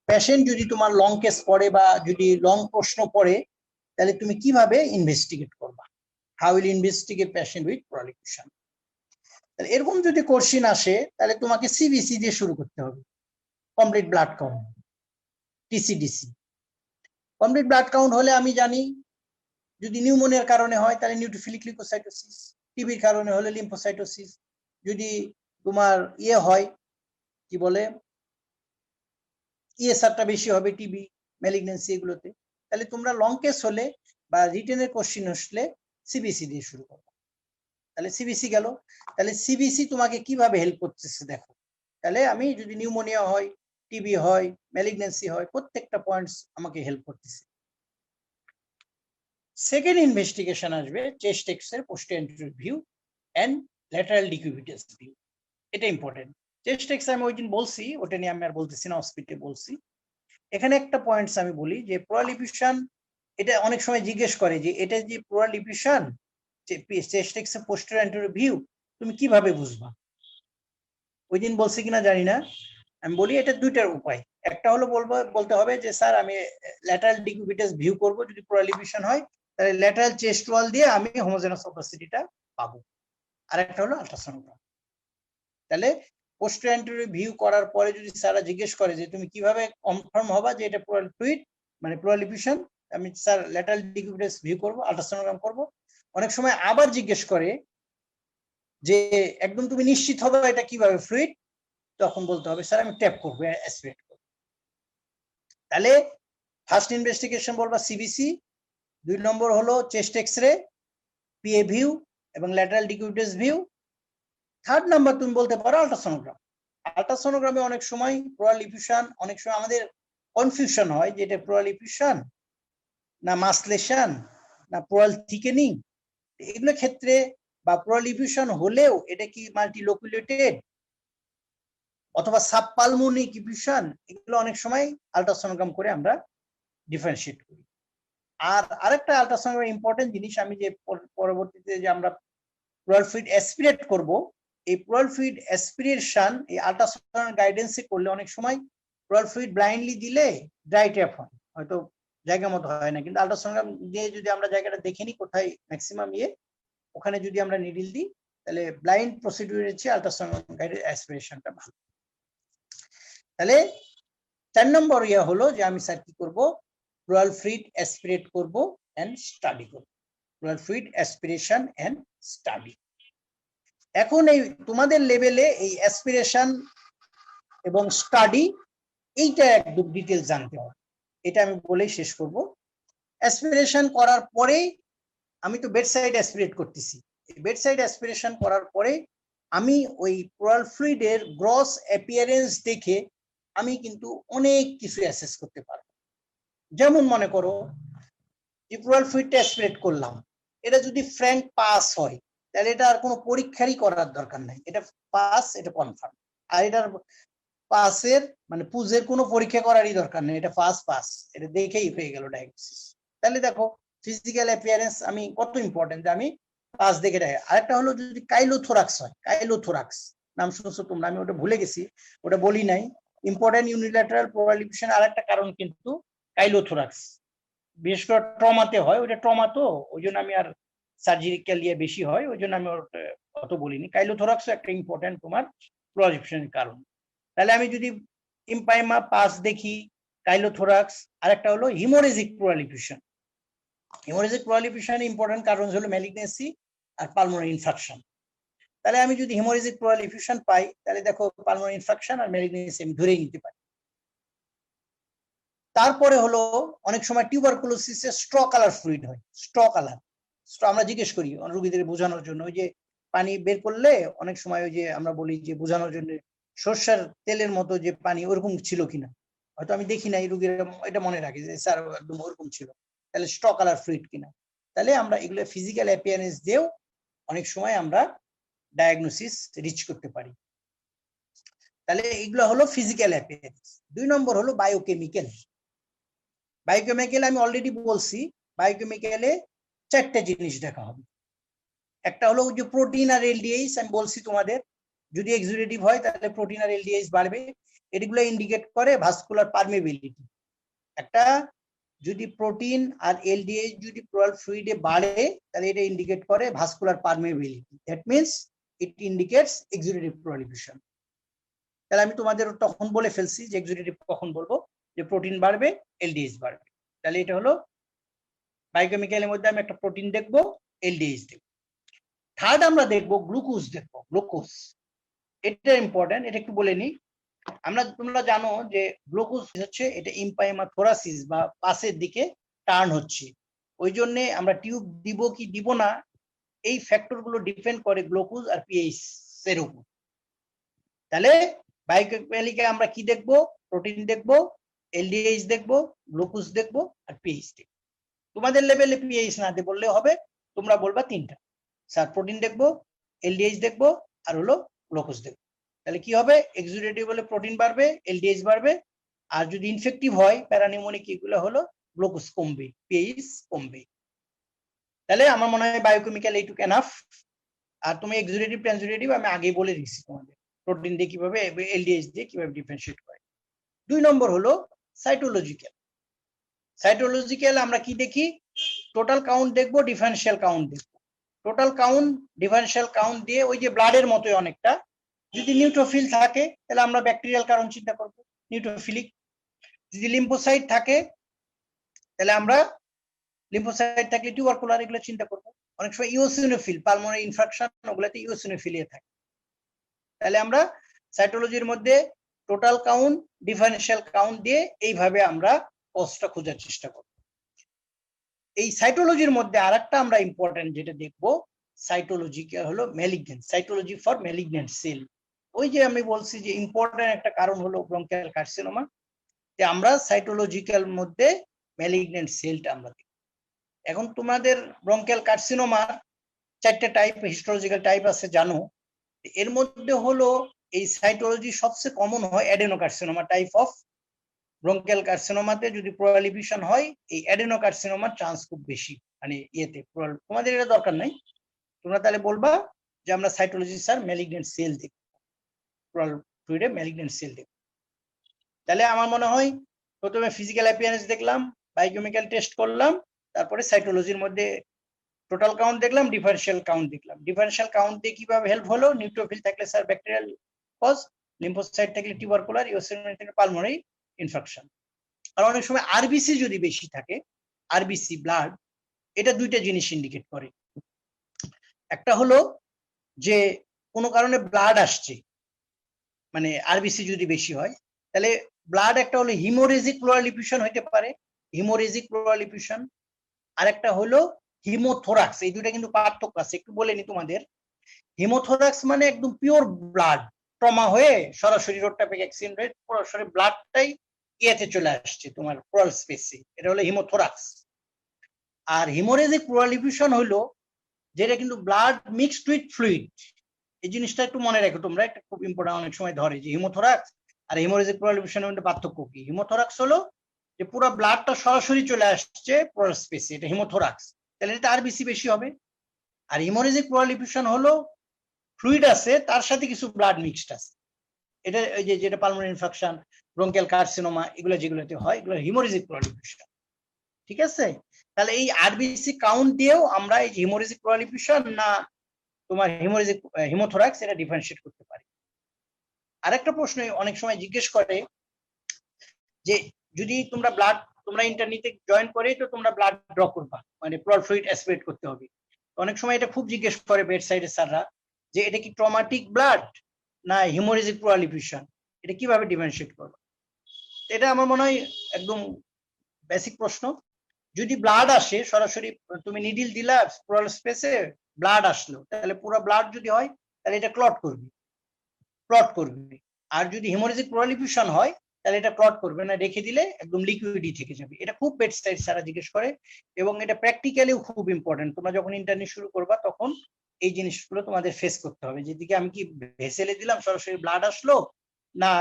পেশেন্ট যদি তোমার লং কেস পড়ে বা যদি লং প্রশ্ন পড়ে, তাহলে তুমি কিভাবে ইনভেস্টিগেট করবা? How will investigate patient with pleural effusion? তাহলে এরকম যদি কোশ্চেন আসে, তাহলে তোমাকে সিবিসি দিয়ে শুরু করতে হবে। Complete blood count, TC DC. Complete blood count হলে আমি জানি, যদি নিউমোনিয়ার কারণে হয় তাহলে নিউট্রোফিলিক লিউকোসাইটোসিস, টিবির কারণে হলে লিম্ফোসাইটোসিস, যদি তোমার ইয়ে হয় কি বলে ইএসআরটা বেশি হবে টিবি, ম্যালিগন্যান্সি এগুলোতে, তাহলে তোমরা লং কেস হলে বা রিটেনের কোশ্চেন আসলে সিবিসি দিয়ে শুরু করো। তাহলে সিবিসি গেল। তাহলে সিবিসি তোমাকে কিভাবে হেল্প করতেছে দেখো। তাহলে আমি যদি নিউমোনিয়া হয়, টিবি হয়, ম্যালিগন্যান্সি হয়, প্রত্যেকটা পয়েন্টস আমাকে হেল্প করতেছে। সেকেন্ড ইনভেস্টিগেশন আসবে chest X-ray posterior view and lateral decubitus view. এটা ইম্পর্টেন্ট। চেস্ট এক্স আমি ওই দিন বলছি, ওটা নিয়ে আমি আর বলতেছি না, হসপিটালে বলছি। এখানে একটা পয়েন্টস আমি বলি যে প্রলিফিউশন, এটা অনেক সময় জিজ্ঞেস করে যে এটা যে প্রলিফিউশন চেস্ট এক্স পোস্টেরিয়র ভিউ তুমি কিভাবে বুঝবা? ওই দিন বলছি কিনা জানি না, আমি বলি এটা দুইটার উপায়। একটা হলো বলতে হবে যে স্যার আমি ল্যাটারাল ডিকিউবিটাস ভিউ করব, যদি প্রলিফিউশন হয় তাহলে ল্যাটারাল চেস্ট ওয়াল দিয়ে আমি হোমোজেনাস ওপাসিটিটা পাবো। আর একটা হলো আল্ট্রাসোনোগ্রাম। তাহলে পোস্টেরিয়র ভিউ করার পরে যদি স্যারা জিজ্ঞেস করে যে তুমি কিভাবে কনফার্ম হবা যে এটা ফ্লুইড মানে প্রলিফিউশন, আমি স্যার ল্যাটারাল ডিকিউবিটাস ভিউ করব, আল্ট্রাসোনোগ্রাম করব। অনেক সময় আবার জিজ্ঞেস করে যে একদম তুমি নিশ্চিত হবে এটা কিভাবে ফ্লুইড, তখন বলতে হবে স্যার আমি ট্যাপ করবো, অ্যাসপিরেট করবো। তাহলে ফার্স্ট ইনভেস্টিগেশন বলবা সিবিসি, 2 নম্বর হলো চেস্ট এক্স-রে, পিএ ভিউ এবং lateral decubitus view. 3rd number তুমি বলতে পারো আল্ট্রাসোনোগ্রাম। আল্ট্রাসোনোগ্রামে অনেক সময় প্রলিফিউশন, অনেক সময় আমাদের কনফিউশন হয় যে এটা প্রলিফিউশন না মাসলেশন না প্রল থিকেনিং, এগুলো ক্ষেত্রে বা প্রলিফিউশন হলেও এটা কি মাল্টিলোকুলেটেড অথবা সাবপালমোনিক ইফিউশন, এগুলো অনেক সময় আল্ট্রাসোনোগ্রাম করে আমরা ডিফারেন্সিয়েট করি। আর আরেকটা আল্ট্রাসোনোগ্রাম ইম্পর্টেন্ট জিনিস, আমি যে পরবর্তীতে যে আমরা প্লুরাল ফ্লুইড অ্যাসপিরেট করব, এই প্লুরাল ফ্লুইড অ্যাসপিরেশন এই আল্ট্রাসোনোগ্রাম গাইডেন্সে করলে অনেক সময় প্লুরাল ফ্লুইড ব্লাইন্ডলি দিলে ড্রাই ট্যাপ হয়, হয়তো জায়গা মতো হয় না, কিন্তু আল্ট্রাসোনোগ্রাম দিয়ে যদি আমরা জায়গাটা দেখে নিই কোথায় ম্যাক্সিমাম ইয়ে, ওখানে যদি আমরা নিডল দিই তাহলে ব্লাইন্ড প্রসিডিউরের চেয়ে আল্ট্রাসোনোগ্রাম গাইডেড অ্যাসপিরেশনটা ভালো। তাহলে 4 নম্বর ইয়ে হলো যে আমি স্যার কি করব, প্লুরাল ফ্লুইড অ্যাসপিরেট করব এন্ড স্টাডি করব, pleural fluid aspiration and study. এখন এই তোমাদের লেভেলে এই অ্যাসপিরেশন এবং স্টাডি এইটা একদম ডিটেইলস জানতে হবে, এটা আমি বলেই শেষ করব। অ্যাসপিরেশন করার পরে আমি তো বেডসাইড অ্যাসপিরেট করতেছি, বেডসাইড অ্যাসপিরেশন করার পরে আমি ওই প্লুরাল ফ্লুইডের গ্রস অ্যাপিয়ারেন্স দেখে আমি কিন্তু অনেক কিছু অ্যাসেস করতে পারবো। যেমন মনে করো যে প্লুরাল ফ্লুইডটা অ্যাসপিরেট করলাম, এটা যদি ফ্র্যাঙ্ক পাস হয় তাহলে এটা আর কোনো পরীক্ষারই করার দরকার নাই, এটা পাস, এটা কনফার্ম। আর এটার পাসের মানে পুজের কোনো পরীক্ষা করারই দরকার নেই, এটা ফার্স্ট পাস, এটা দেখেই হয়ে গেল ডায়াগনোসিস। তাহলে দেখো ফিজিক্যাল অ্যাপিয়ারেন্স আমি কত ইম্পর্টেন্ট, যে আমি পাস দেখে দেয়। আরেকটা হলো যদি কাইলোথোরাক্স হয়, কাইলোথোরাক্স নাম শুনছো তোমরা, আমি ওটা ভুলে গেছি, ওটা বলি নাই। ইম্পর্টেন্ট ইউনিল্যাটারাল প্রলিফিউশন আরেকটা কারণ কিন্তু কাইলোথোরাক্স, বিশেষ করে ট্রমাতে হয়, ওইটা ট্রমা তো ওই জন্য আমি আর সার্জিক্যাল ইয়ে বেশি হয় ওই জন্য আমি অত বলিনি। কাইলোথোরাক্স একটা ইম্পর্টেন্ট তোমার প্রলিফিউশনের কারণ। তাহলে আমি যদি ইম্পাইমা পাস দেখি, কাইলোথোরাক্স, আরেকটা হলো হিমোরেজিক প্রলিফিউশন। হিমোরেজিক প্রলিফিউশন ইম্পর্টেন্ট কারণ হলো ম্যালিগন্যান্সি আর পালমোনারি ইনফেকশন। তাহলে আমি যদি হিমোরেজিক প্রলিফিউশন পাই তাহলে দেখো পালমোনারি ইনফেকশন আর ম্যালিগন্যান্সি আমি ধরেই নিতে পারি। তারপরে হলো অনেক সময় টিউবারকুলোসিসে স্ট্র কালার ফ্লুইড হয়, স্ট্র কালার, আমরা জিজ্ঞেস করি রোগীদের বোঝানোর জন্য, ওই যে পানি বের করলে অনেক সময় ওই যে আমরা বলি যে বোঝানোর জন্য সর্ষের তেলের মতো যে পানি ওরকম ছিল কিনা, হয়তো আমি দেখি নাই, রোগীরা এটা মনে রাখে যে স্যার একদম ওরকম ছিল, তাহলে স্ট্র কালার ফ্লুইড কিনা। তাহলে আমরা এগুলো ফিজিক্যাল অ্যাপিয়ারেন্স দিয়েও অনেক সময় আমরা ডায়াগনোসিস রিচ করতে পারি। তাহলে এগুলো হলো ফিজিক্যাল অ্যাপিয়ারেন্স। 2 নম্বর হলো বায়োকেমিক্যাল। বায়োকেমিক্যাল আমি অলরেডি বলছি, বায়োকেমিক্যালে 4টে জিনিস দেখা হবে। একটা হলো যে প্রোটিন আর এলডিএইচ, আমি বলছি তোমাদের যদি এক্সুডেটিভ হয় তাহলে প্রোটিন আর এলডিএইচ বাড়বে। এগুলো ইন্ডিকেট করে ভাস্কুলার পারমেবিলিটি। একটা যদি প্রোটিন আর এলডিএইচ যদি প্লুরাল ফ্লুইডে বাড়ে তাহলে এটা ইন্ডিকেট করে vascular permeability, that means it indicates exudative pleural effusion. তাহলে আমি তোমাদের তখন বলে ফেলছি যে এক্সুডেটিভ কখন বলবো, যে প্রোটিন বাড়বে এলডিএইচ বাড়বে। তাহলে এটা হলো বায়োকেমিক্যালের মধ্যে আমি একটা প্রোটিন দেখবো, এলডিএইচ দেখবো। থার্ড আমরা দেখবো গ্লুকোজ দেখবো, গ্লুকোজ এটা ইম্পর্টেন্ট, এটা একটু বলে নিই। তোমরা জানো যে গ্লুকোজ হচ্ছে এটা ইম্পাইমা থোরাসিস বা পাশের দিকে টার্ন হচ্ছে, ওই জন্য আমরা টিউব দিব কি দিব না এই ফ্যাক্টর গুলো ডিপেন্ড করে গ্লুকোজ আর পিএইচ এর উপর। তাহলে বায়োকেমিক্যালিকে আমরা কি দেখবো, প্রোটিন দেখবো, এলডিএইচ দেখবো, গ্লুকোজ দেখবো আর পিএইচ দেখবো। তোমাদের লেভেলে পিএইচ না দিয়ে বললে হবে, তোমরা বলবা তিনটা, স্যার প্রোটিন দেখবো, এলডিএইচ দেখবো আর হলো গ্লুকোজ দেখবো। তাহলে কি হবে, এক্সুডেটিভ হলে প্রোটিন বাড়বে, এলডিএইচ বাড়বে, আর যদি ইনফেক্টিভ হয় প্যারানিউমোনিক এগুলো হলো গ্লুকোজ কমবে, পিএইচ কমবে। তাহলে আমার মনে হয় বায়োকেমিক্যাল এইটুকু এনাফ। আর তুমি এক্সুডেটিভ ট্রান্সুডেটিভ আমি আগেই বলে দিচ্ছি তোমাদের, প্রোটিন দিয়ে কিভাবে, এলডিএইচ দিয়ে কিভাবে ডিফারেন্সিয়েট করে। 2 নম্বর হলো সাইটোলজিক্যাল। সাইটোলজিক্যাল আমরা কি দেখি, টোটাল কাউন্ট দেখবো, ডিফারেন্সিয়াল কাউন্ট দেখবো। টোটাল কাউন্ট ডিফারেন্সিয়াল কাউন্ট দিয়ে ওই যে ব্লাডের মতোই অনেকটা, যদি নিউট্রোফিল থাকে তাহলে আমরা ব্যাকটেরিয়াল কারণ চিন্তা করবো, নিউট্রোফিলিক। যদি লিম্ফোসাইট থাকে তাহলে আমরা লিম্ফোসাইট থাকলে টিউবারকুলার এগুলো চিন্তা করবো। অনেক সময় ইওসিনোফিল, পালমোনারি ইনফেকশন ওগুলাতে ইওসিনোফিলিয়া থাকে। তাহলে আমরা সাইটোলজির মধ্যে টোটাল কাউন্ট ডিফারেন্সিয়াল কাউন্ট দিয়ে এইভাবে আমরা কজটা খোঁজার চেষ্টা করব। এই সাইটোলজির মধ্যে আরেকটা আমরা ইম্পর্টেন্ট যেটা দেখবো, সাইটোলজিক্যাল হলো malignant, cytology for malignant cell. ওই যে আমি বলছি যে ইম্পর্টেন্ট একটা কারণ হলো ব্রঙ্কিয়াল কার্সিনোমা, যে আমরা সাইটোলজিক্যাল মধ্যে ম্যালিগন্যান্ট সেলটা আমরা দেখব। এখন তোমাদের ব্রঙ্কিয়াল কার্সিনোমার 4টে টাইপ, হিস্টোলজিক্যাল টাইপ আছে জানো। এর মধ্যে হলো এই সাইটোলজি সবচেয়ে কমন হয় অ্যাডেনোকার্সিনোমা টাইপ অফ। ব্রঙ্কিয়াল কার্সিনোমাতে যদি প্রলিফেশন হয় এই অ্যাডেনোকার্সিনোমার চান্স খুব বেশি, মানে ইয়েতে তোমাদের এটা দরকার নাই, তোমরা তাহলে বলবা যে আমরা সাইটোলজি স্যার ম্যালিগন্যান্ট সেল দেখব, ফ্লুইডে ম্যালিগন্যান্ট সেল দেখব। তাহলে আমার মনে হয় প্রথমে ফিজিক্যাল অ্যাপিয়ারেন্স দেখলাম, বায়োকেমিক্যাল টেস্ট করলাম, তারপরে সাইটোলজির মধ্যে টোটাল কাউন্ট দেখলাম, ডিফারেন্সিয়াল কাউন্ট দেখলাম। ডিফারেন্সিয়াল কাউন্ট দিয়ে কিভাবে হেল্প হলো, নিউট্রোফিল থাকলে স্যার ব্যাকটেরিয়াল কজ, লিম্ফোসাইট থাকলে টিউবারকুলার, ইওসিনোফিল থাকলে পালমোনারি ইনফেকশন। আর অনেক সময় আরবিসি যদি বেশি থাকে, আরবিসি ব্লাড, এটা 2টা জিনিস ইন্ডিকেট করে। একটা হলো যে কোনো কারণে ব্লাড আসছে, মানে আরবিসি যদি বেশি হয় তাহলে ব্লাড, একটা হলো হিমোরেজিক প্লুরাল এফিউশন হইতে পারে, হিমোরেজিক প্লুরাল এফিউশন। আর একটা হলো হিমোথোরাক্স। এই দুটো কিন্তু পার্থক্য আছে, একটু বলে নি তোমাদের। হিমোথোরাক্স মানে একদম পিওর ব্লাড, ট্রমা হয়ে সরাসরি রোডটাপেক অ্যাক্সিডেন্ট হয়ে সরাসরি ব্লাডটাই ইয়েতে চলে আসছে তোমার প্লুরাল স্পেসে, এটা হলো হিমোথোরাক্স। আর হিমোরেজিক প্লুরাল এফিউশন হলো যেটা কিন্তু ব্লাড মিক্সড উইথ ফ্লুইড। এই জিনিসটা একটু মনে রাখো তোমরা, একটা খুব ইম্পর্টেন্ট, অনেক সময় ধরে যে হিমোথোরাক্স আর হিমোরেজিক প্লুরাল এফিউশনের মধ্যে পার্থক্য কি। হিমোথোরাক্স হলো যে পুরো ব্লাডটা সরাসরি চলে আসছে প্লুরাল স্পেসে, এটা হিমোথোরাক্স, তাহলে এটা আরবিসি বেশি হবে। আর হিমোরেজিক প্লুরাল এফিউশন হলো ফ্লুইড আছে তার সাথে কিছু ব্লাড মিক্সড আছে, এটা ওই যে যেটা পালমোনারি ইনফেকশন, ব্রঙ্কিয়াল কার্সিনোমা এগুলো যেগুলোতে হয় এগুলো হিমোরেজিক প্লুরাল এফিউশন। ঠিক আছে, তাহলে এই আরবিসি কাউন্ট দিয়েও আমরা এই হিমোরেজিক প্লুরাল এফিউশন না তোমার হিমোরেজিক হিমোথোরাক্স এটা ডিফারেন্সিয়েট করতে পারি। আরেকটা প্রশ্ন অনেক সময় জিজ্ঞেস করে যে যদি তোমরা ইন্টারনিতে জয়েন করে তো তোমরা ব্লাড ড্র করবা, মানে প্লুরাল ফ্লুইড অ্যাসপিরেট করতে হবে। অনেক সময় এটা খুব জিজ্ঞেস করে বেড সাইডে স্যাররা যে এটা কি ট্রমাটিক ব্লাড না হিমোরেজিক প্লুরাল এফিউশন, এটা কিভাবে ডিফারেন্সিয়েট করবো। এটা আমার মনে হয় একদম বেসিক প্রশ্ন। যদি ব্লাড আসে সরাসরি, তুমি নিডিল দিলা প্লুরাল স্পেসে, ব্লাড আসলো, তাহলে পুরো ব্লাড যদি হয় তাহলে এটা ক্লট করবে। আর যদি হিমোরেজিক প্লুরাল এফিউশন হয় তাহলে এটা ক্লট করবে না, রেখে দিলে একদম লিকুইডই থেকে যাবে। এটা খুব বেড সাইড সারা জিজ্ঞেস করে, এবং এটা প্র্যাকটিক্যালিও খুব ইম্পর্টেন্ট। তোমরা যখন ইন্টারনি শুরু করবা তখন এই জিনিসগুলো তোমাদের ফেস করতে হবে, যেদিকে আমি কি ভেসেলে দিলাম সরাসরি ব্লাড আসলো না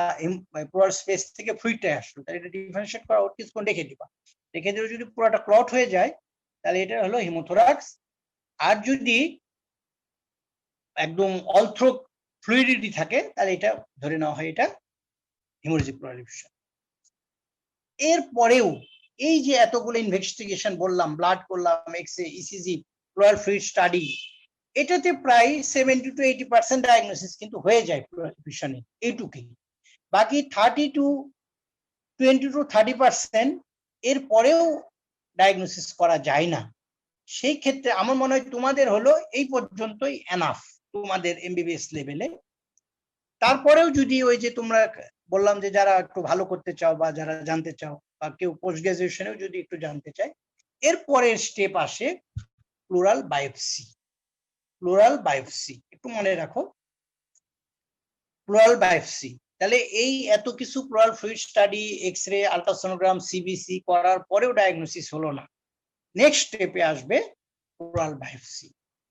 প্লুরাল স্পেস থেকে ফ্লুইডটা আসলো, তাহলে এটা ডিফারেন্সিয়েট করা ওর কিছুক্ষণ রেখে দিবা। রেখে দিলে যদি পুরোটা ক্লট হয়ে যায় তাহলে এটা হলো হিমোথোরাক্স। আর যদি একদম অলথ্রো ফ্লুইডিটি থাকে তাহলে এটা ধরে নেওয়া হয় এটা হেমোরেজিক প্লুরাল এফিউশন। এরপরেও এই যে এতগুলো ইনভেস্টিগেশন বললাম, ব্লাড করলাম, x ray, ECG, pleural fluid study, এটাতে প্রায় 70 to 80% ডায়াগনোসিস কিন্তু হয়ে যায় প্লুরাল এফিউশনে, এইটুকুই। বাকি 20 to 30% এর পরেও ডায়াগনোসিস করা যায় না। সেই ক্ষেত্রে আমার মনে হয় তোমাদের হলো এই পর্যন্তই এনাফ তোমাদের এমবিবিএস লেভেলে। তারপরেও যদি ওই যে তোমরা বললাম যে যারা একটু ভালো করতে চাও বা যারা জানতে চাও বা কেউ পোস্ট গ্রাজুয়েশনেও যদি একটু জানতে চায়, এর পরের স্টেপ আসে প্লুরাল বায়োপসি। প্লুরাল বায়োপসি একটু মনে রাখো, প্লুরাল বায়োপসি। তাহলে এই এত কিছু pleural fluid study, x ray, ultrasonogram, CBC করার পরেও ডায়াগনোসিস হলো না, নেক্সট স্টেপে আসবে প্লুরাল বায়োপসি।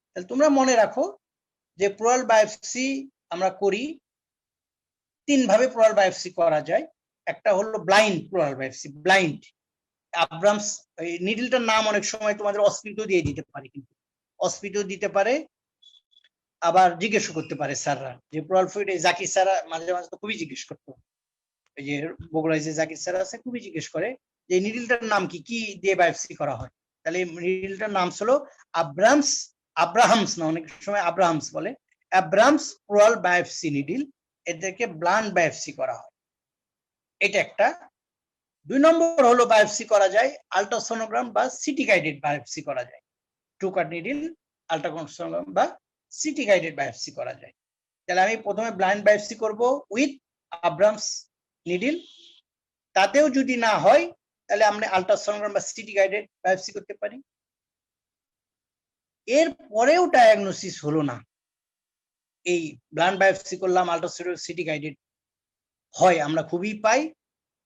তাহলে তোমরা মনে রাখো যে প্লুরাল বায়োপসি আমরা করি তিন ভাবে। প্লুরাল বায়োপসি করা যায়, একটা হলো blind pleural biopsy, blind. Abrams নিডলটার নাম অনেক সময় তোমাদের অস্পিটো দিয়ে দিতে পারে, কিন্তু অস্পিটো দিতে পারে, আবার জিজ্ঞেস করতে পারে স্যাররা যে প্লুরাল ফ্লুইড, জাকির স্যার মাঝে মাঝে তো খুবই জিজ্ঞেস করতো, এই যে বগুড়ায় যে জাকির স্যার আছে খুবই জিজ্ঞেস করে যে নিডলটার নাম কি, কি দিয়ে বায়োপসি করা হয়। তাহলে নিডলটার নাম ছিল আব্রাহামস না, অনেক সময় আব্রাহামস বলে, আব্রাহামস প্লুরাল বায়োপসি নিডল। এদেরকে ব্লান্ড বায়োপসি করা হয়, এটা একটা। 2 নম্বর হলো বায়োপসি করা যায় আল্ট্রাসোনোগ্রাম বা সিটি গাইডেড বায়োপসি করা যায়। টু কাট নিডল, আল্ট্রাসোনোগ্রাম বা সিটি গাইডেড বায়োপসি করা যায়। তাহলে আমি প্রথমে ব্লাইন্ড বায়োপসি করব উইথ আব্রাহামস নিডল, তাতেও যদি না হয় তাহলে আমরা আল্ট্রাসোনোগ্রাম বা সিটি গাইডেড বায়োপসি করতে পারি। এর পরেও ডায়াগনোসিস হলো না, এই ব্লান্ড বায়োপসি করলাম, আল্ট্রাসোনোগ্রাম, সিটি গাইডেড হয়, আমরা খুবই পাই।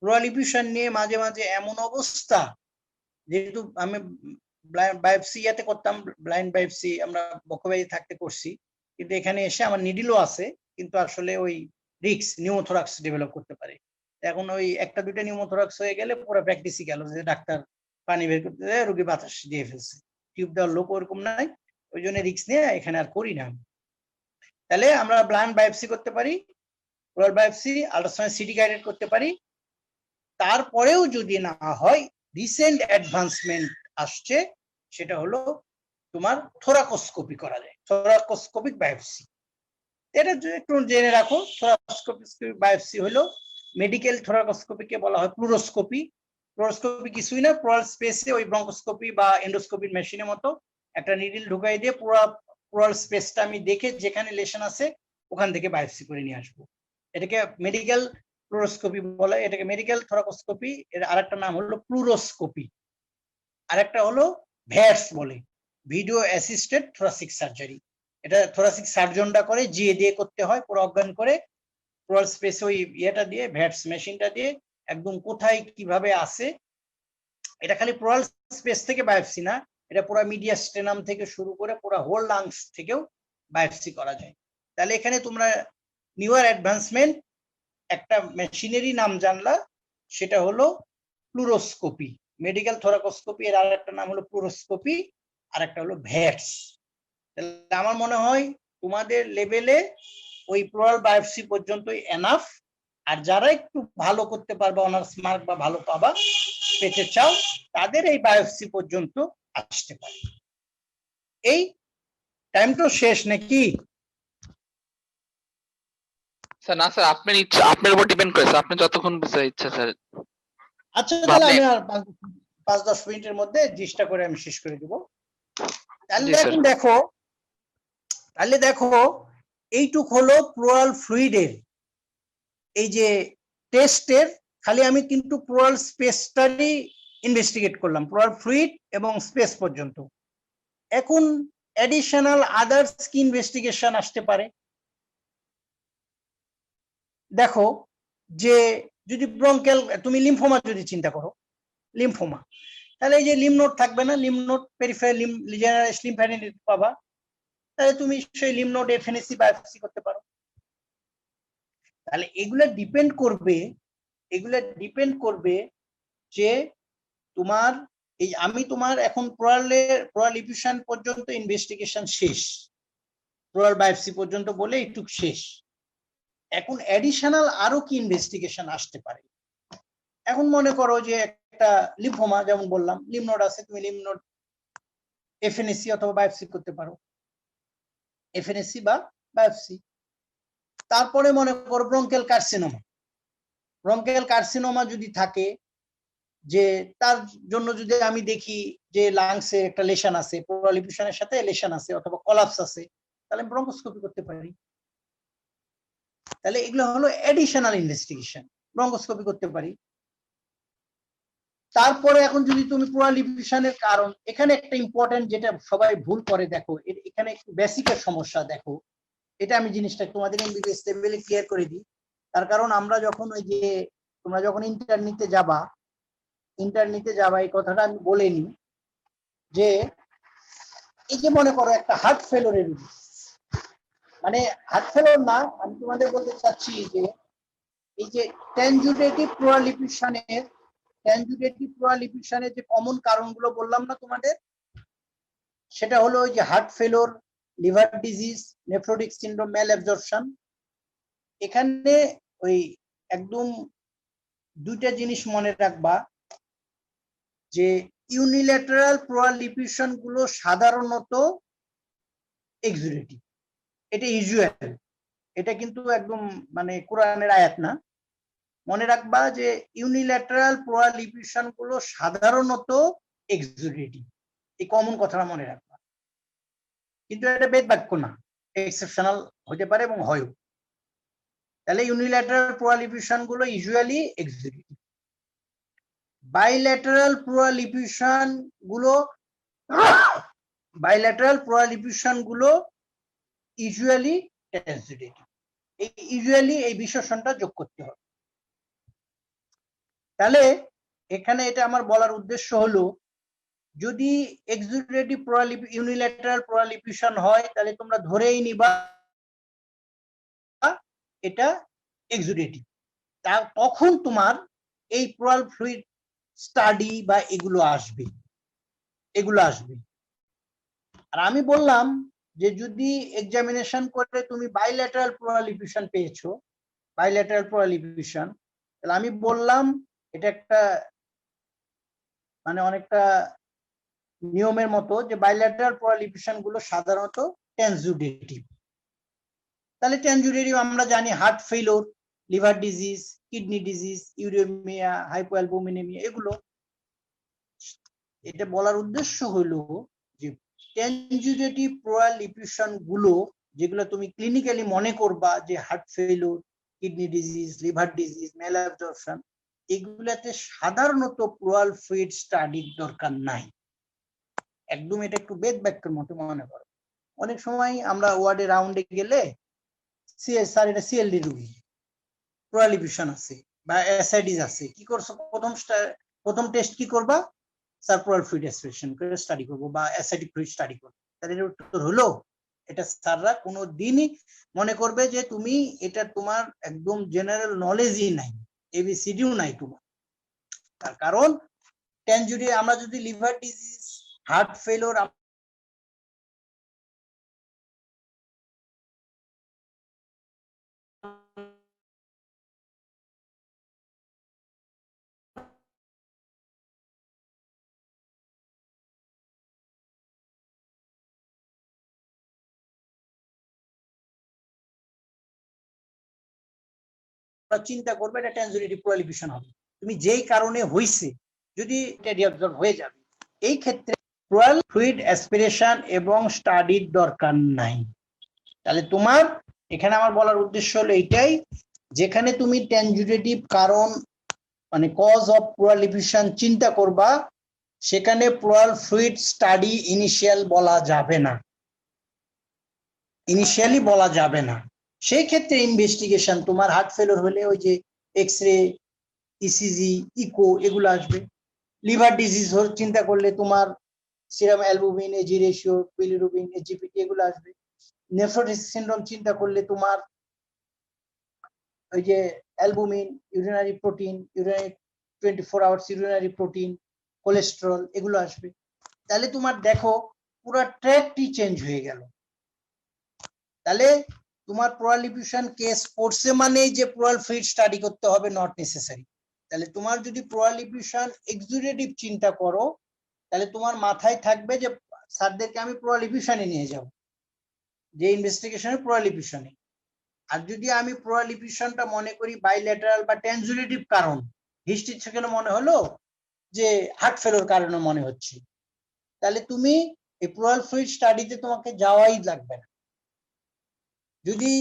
প্লুরাল এফিউশন নিয়ে মাঝে মাঝে এমন অবস্থা, যেহেতু আমি বায়োপসি ইয়াতে করতাম, ব্লাইন্ড বায়োপসি আমরা বক্ষব্যাধি থাকতে করছি, কিন্তু এখানে এসে আমার নিডিলও আছে, কিন্তু আসলে ওই রিক্স নিউমোথোরাক্স ডেভেলপ করতে পারে। এখন ওই একটা দুইটা নিউমোথোরাক্স হয়ে গেলে পুরো প্র্যাকটিসই গেল, যে ডাক্তার পানি বের করতে যায়, রোগী বাতাস দিয়ে ফেলছে, টিউব দেওয়ার লোক ওরকম নাই, ওই জন্য রিক্স নিয়ে এখানে আর করি না। তাহলে আমরা ব্লাইন্ড বায়োপসি করতে পারি, plural biopsy, ultrasound, city guided করতে পারি। তারপরেও যদি না হয়, রিসেন্ট অ্যাডভান্সমেন্ট আসছে, সেটা হলো তোমার থোরাকোস্কোপি করা যায়, থোরাকোস্কোপিক বায়োপসি। এটা একটু জেনে রাখো, থোরাকোস্কোপিক বায়োপসি হলো মেডিকেল থোরাকোস্কোপিকে বলা হয় প্লুরোস্কোপি। প্লুরোস্কোপি কিছুই না, প্লুরাল স্পেসে ওই ব্রঙ্কোস্কোপি বা এন্ডোস্কোপির মেশিনের মতো একটা নিডল ঢুকাই দিয়ে পুরো প্লুরাল স্পেসটা আমি দেখে যেখানে লেশন আছে ওখান থেকে বায়োপসি করে নিয়ে আসবো। এটাকে মেডিকেল প্লুরোস্কোপি বলে, এটাকে মেডিকেল থোরাকোস্কোপি। এর আরেকটা নাম হলো প্লুরোস্কোপি, আরেকটা হলো ভ্যাটস বলে, ভিডিও অ্যাসিস্টেড থোরাসিক সার্জারি। এটা থোরাসিক সার্জনটা করে, জিয়ে দিয়ে করতে হয়, পুরো অজ্ঞান করে প্লুরাল স্পেসে ওই ইয়েটা দিয়ে, ভ্যাটস মেশিনটা দিয়ে একদম কোথায় কিভাবে আসে। এটা খালি প্লুরাল স্পেস থেকে বায়োপসি না, এটা পুরো মিডিয়া স্টেনাম থেকে শুরু করে পুরো হোল লাংস থেকেও বায়োপসি করা যায়। তাহলে এখানে তোমরা নিউয়ার অ্যাডভান্সমেন্ট একটা মেশিনেরই নাম জানলা, সেটা হলো প্লুরোস্কোপি, মেডিকেল থোরাকোস্কোপি। এর আরেকটা নাম হলো প্লুরোস্কোপি, আর একটা হলো ভ্যাটস। তাহলে আমার মনে হয় তোমাদের লেভেলে ওই প্লুরাল বায়োপসি পর্যন্তই এনাফ। আর যারা একটু ভালো করতে পারবে, অনার্স মার্ক বা ভালো পাবা পেতে চাও, তাদের এই বায়োপসি পর্যন্ত আসতে পারে। এই টাইমটা শেষ নাকি? স্যার না স্যার, আপনার ইচ্ছা, আপনার উপর ডিপেন্ড করেছে, আপনি যতক্ষণ বুঝতে ইচ্ছা স্যার। আচ্ছা, তাহলে আমি আর 5-10 মিনিটের মধ্যে চেষ্টা করে আমি শেষ করে দেব। তাহলে এখন দেখো, এইটুক হলো প্লুরাল ফ্লুইডের এই যে টেস্টের। খালি আমি কিন্তু প্লুরাল স্পেসটারই ইনভেস্টিগেট করলাম, প্লুরাল ফ্লুইড এবং স্পেস পর্যন্ত। এখন অ্যাডিশনাল আদার্স কি ইনভেস্টিগেশন আসতে পারে? দেখো, যে যদি ব্রঙ্কেল, তুমি লিম্ফোমা যদি চিন্তা করো, লিম্ফোমা, তাহলে এই যে লিম্ফ নোড থাকবে না, লিম্ফ নোড পেরিফেরাল লিজেনারাস লিম্ফোডেনজাইটিস পাবা, তাহলে তুমি সেই লিম্ফ নোড এফএনএসি বায়োপসি করতে পারো। তাহলে এগুলা ডিপেন্ড করবে যে তোমার এই, আমি তোমার এখন প্লুরাল এফিউশন পর্যন্ত ইনভেস্টিগেশন শেষ, প্লুরাল বায়োপসি পর্যন্ত বলে একটু শেষ। এখন অ্যাডিশনাল আরো কি ইনভেস্টিগেশন আসতে পারে? এখন মনে করো যে একটা লিম্ফোমা, যেমন বললাম লিম্ফ নোড আছে, তুমি লিম্ফ নোড এফএনএসি অথবা বায়োপসি করতে পারো, এফএনএসি বা বায়োপসি। তারপরে মনে করো ব্রঙ্কেল কার্সিনোমা, ব্রঙ্কেল কার্সিনোমা যদি থাকে, যে তার জন্য যদি আমি দেখি যে লাংসে একটা লেশন আছে, প্রলিফেশনের সাথে লেশন আছে অথবা কলাপস আছে, তাহলে ব্রঙ্কোস্কোপি করতে পারি। তাহলে এগুলো হলো এডিশনাল ইনভেস্টিগেশন, ব্রঙ্কোস্কোপি করতে পারি। তারপরে এখন যদি তুমি প্রলিফেশনের কারণ, এখানে একটা ইম্পর্টেন্ট যেটা সবাই ভুল করে, দেখো এখানে একটু বেসিকের সমস্যা। দেখো এটা আমি জিনিসটা তোমাদের এমবিবিএস লেভেলে ক্লিয়ার করে দিই। তার কারণ আমরা যখন ওই যে তোমরা যখন ইন্টার নিতে যাবা এই কথাটা আমি বলে নিই, যে এই যে মনে করো একটা হার্ট ফেলোরের রোগী, মানে হার্ট ফেলোর না, আমি তোমাদের বলতে চাচ্ছি যে এই যে ট্যানজুডেটিভ প্রলিফেশনের যে কমন কারণগুলো বললাম না তোমাদের, সেটা হলো ওই যে heart ফেলোর, liver disease, nephrotic syndrome, ম্যাল অ্যাবজর্পশন। এখানে ওই একদম দুইটা জিনিস মনে রাখবা, যে ইউনিল্যাটারাল প্রলিফেশন গুলো সাধারণত এক্সুডেটিভ, এটা ইউজুয়াল, এটা কিন্তু একদম মানে কোরআনের আয়াত না। মনে রাখবা যে ইউনিল্যাটারাল প্রলিফেশন গুলো সাধারণত এক্সুডেটিভ, এই কমন কথাটা মনে রাখবা। কিন্তু এটা বেদ বাক্য না, এক্সেপশনাল হতে পারে এবং হয়ও। তাহলে ইউনিল্যাটারাল প্রলিফেশন গুলো ইউজুয়ালি এক্সুডেটিভ। বাইল্যাটারাল প্রলিফেশন গুলো ইউজুয়ালি ট্রান্সিডেটিভ। এই ইউজুয়ালি এই বিশেষণটা যোগ করতে হবে। তাহলে এখানে এটা আমার বলার উদ্দেশ্য হলো, যদি এক্সুডেটিভ ইউনিল্যাটারাল প্রলিফেশন হয়, তাহলে তোমরা ধরেই নিবা এটা এক্সুডেটিভ। তখন তোমার এই প্লাল ফ্লুইড স্টাডি বা এগুলো আসবে। আর আমি বললাম যে যদি এক্সামিনেশন করে তুমি বাইল্যাটারাল প্রলিফেশন পেয়েছো, তাহলে আমি বললাম এটা একটা মানে অনেকটা নিয়মের মতো, যে বাইল্যাটারাল প্রলিফেশন গুলো সাধারণত ট্রান্সুডেটিভ। তাহলে ট্রান্সুডেটিভ আমরা জানি heart failure, liver disease, kidney disease, uraemia, hypoalbuminaemia, এগুলো। এটা বলার উদ্দেশ্য হলো যে ট্রান্সুডেটিভ প্রলিফেশন গুলো যেগুলো তুমি ক্লিনিক্যালি মনে করবা যে heart failure, kidney disease, liver disease, malabsorption, এগুলাতে সাধারণত প্লাল ফ্লুইড স্টাডির দরকার নাই। একদম এটা একটু বেদ বাক্যের মতো মনে করো। অনেক সময় আমরা ওয়ার্ডে রাউন্ডে গেলে, স্যার এটা সিএলডি রোগী, প্রলিফেশন আছে বা অ্যাসাইটিস আছে, কি করছো প্রথম টেস্ট কি করবা? স্যার প্লাল ফ্লুইড অ্যাসপিরেশন করে স্টাডি করবো বা অ্যাসাইটিক ফ্লুইড স্টাডি করবো। তাহলে এর উত্তর হলো, এটা স্যাররা কোনোদিনই মনে করবে যে তুমি এটা তোমার একদম জেনারেল নলেজই নাই, এবিসিডিও নাই তোমার। তার কারণ ট্যানজুরি আমরা যদি লিভার ডিজিজ, হার্ট ফেইলিওর চিন্তা করবে এটা ট্রান্সুডেটিভ প্রলিফেশন হবে। তুমি যেই কারণে হইছে যদি এটা রিঅবজর্ভ হয়ে যাবে, এই ক্ষেত্রে প্লাল ফ্লুইড অ্যাসপিরেশন এবং স্টাডির দরকার নাই। তাহলে তোমার এখানে আমার বলার উদ্দেশ্য হলো এইটাই, যেখানে তুমি ট্রান্সুডেটিভ কারণ মানে কজ অফ প্রলিফেশন চিন্তা করবা, সেখানে প্লাল ফ্লুইড স্টাডি ইনিশিয়ালি বলা যাবে না। সেই ক্ষেত্রে ইনভেস্টিগেশন তোমার হার্ট ফেলিওর হলে ওই যে এক্সরে, ইসিজি, ইকো এগুলো আসবে। লিভার ডিজিজ চিন্তা করলে তোমার serum albumin, AG ratio, bilirubin, SGPT এগুলো আসবে। নেফ্রোটিক সিনড্রোম চিন্তা করলে তোমার ওই যে albumin, urinary protein, 24 hours urinary protein, cholesterol এগুলো আসবে। তাহলে তোমার দেখো পুরো ট্র্যাকটি চেঞ্জ হয়ে গেল। তাহলে তোমার প্রলিফিউশন কেস পড়ছে মানেই যে প্লুরাল ফ্লুইড স্টাডি করতে হবে, নট নেসেসারি। তাহলে তোমার যদি প্রলিফিউশন এক্সুডেটিভ চিন্তা করো, তাহলে তোমার মাথায় থাকবে যে স্যারদেরকে আমি প্রলিফিউশনে নিয়ে যাব, যে ইনভেস্টিগেশনের প্রলিফিউশনে। আর যদি আমি প্রলিফিউশনটা মনে করি বাইল্যাটারাল বা ট্রানজিটিভ কারণ, হিস্ট্রি সেখানে মনে হলো যে হার্ট ফেলোর কারণে মনে হচ্ছে, তাহলে তুমি এই প্লুরাল ফ্লুইড স্টাডিতে তোমাকে যাওয়াই লাগবে না। যদি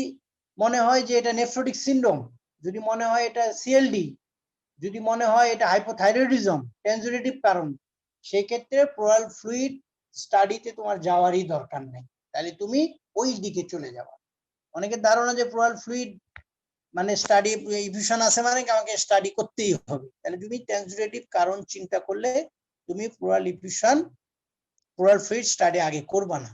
মনে হয় যে এটা নেফ্রোটিক সিনড্রোম, যদি মনে হয় এটা সিএলডি, যদি মনে হয় এটা হাইপোথাইরয়েডিজম ট্রানজিটিভ কারণ, সেই ক্ষেত্রে প্লুরাল ফ্লুইড স্টাডিতে তোমার যাওয়ারই দরকার নেই, তাহলে তুমি ওই দিকে চলে যাবা। অনেকের ধারণা যে প্লুরাল ফ্লুইড মানে স্টাডি ইফিউশন আছে মানে আমাকে স্টাডি করতেই হবে, তাহলে তুমি ট্রানজিটিভ কারণ চিন্তা করলে তুমি pleural effusion plural fluid study আগে করবা না।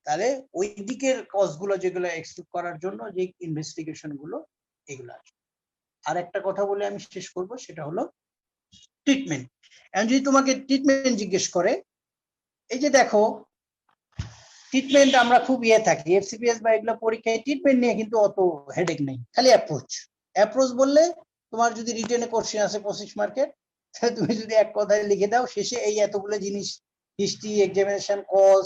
তাহলে ওই দিকের কজগুলো যেগুলো এক্সক্লুড করার জন্য যে ইনভেস্টিগেশন গুলো এগুলো আছে। আর একটা কথা বলে আমি শেষ করব, সেটা হলো ট্রিটমেন্ট। এখন যদি তোমাকে ট্রিটমেন্ট জিজ্ঞেস করে, এই যে দেখো ট্রিটমেন্ট আমরা খুব থাকি এফসিপিএস বা এগুলো পরীক্ষায়, ট্রিটমেন্ট নিয়ে কিন্তু অত হেডেক নেই, খালি অ্যাপ্রোচ বললে তোমার যদি রিটেনে কোশ্চেন আছে 25 মার্কের, তাহলে তুমি যদি এক কথায় লিখে দাও শেষে এই এতগুলো জিনিস history, examination, cause,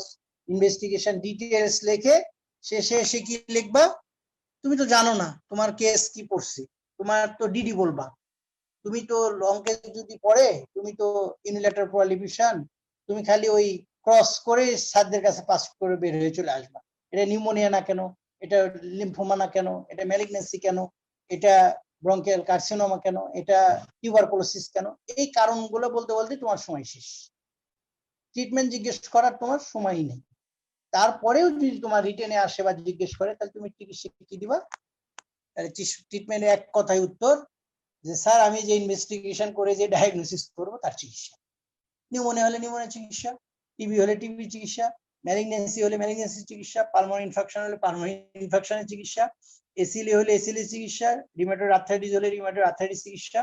investigation details লিখে শেষে এসে কি লিখবা, তুমি তো জানো না তোমার কেস কি পড়ছে, তোমার তো ডিডি বলবা, তুমি তো লং কেস যদি পড়ে তুমি তো ইউনিল্যাটারাল প্রলিফিউশন তুমি খালি ওই ক্রস করে স্যারদের কাছে পাস করে বের হয়ে চলে আসবা। এটা নিউমোনিয়া না কেন, এটা লিম্ফোমা না কেন, এটা ম্যালিগন্যান্সি কেন, এটা ব্রঙ্কিয়াল কার্সিনোমা কেন, এটা টিউবারকুলোসিস কেন, এই কারণগুলো বলতে বলতে তোমার সময় শেষ। ট্রিটমেন্ট জিজ্ঞেস করার তোমার সময়ই নেই। তারপরেও যদি তোমার রিটেনে আসে বা জিজ্ঞেস করে, তাহলে তুমি চিকিৎসা কি দিবা? তাহলে ট্রিটমেন্টের এক কথায় উত্তর যে স্যার আমি যে ইনভেস্টিগেশন করে যে ডায়াগনোসিস করবো তার চিকিৎসা। নিউমোনিয়া হলে নিউমোনিয়া চিকিৎসা, টিবি হলে টিবি চিকিৎসা, ম্যালিগন্যান্সি হলে ম্যালিগন্যান্সি চিকিৎসা, পালমোনারি ইনফেকশন হলে পালমোনারি ইনফেকশনের চিকিৎসা, এসিএলই হলে এসিএলই চিকিৎসা, রিউমাটয়েড আর্থ্রাইটিস হলে রিউমাটয়েড আর্থ্রাইটিস চিকিৎসা,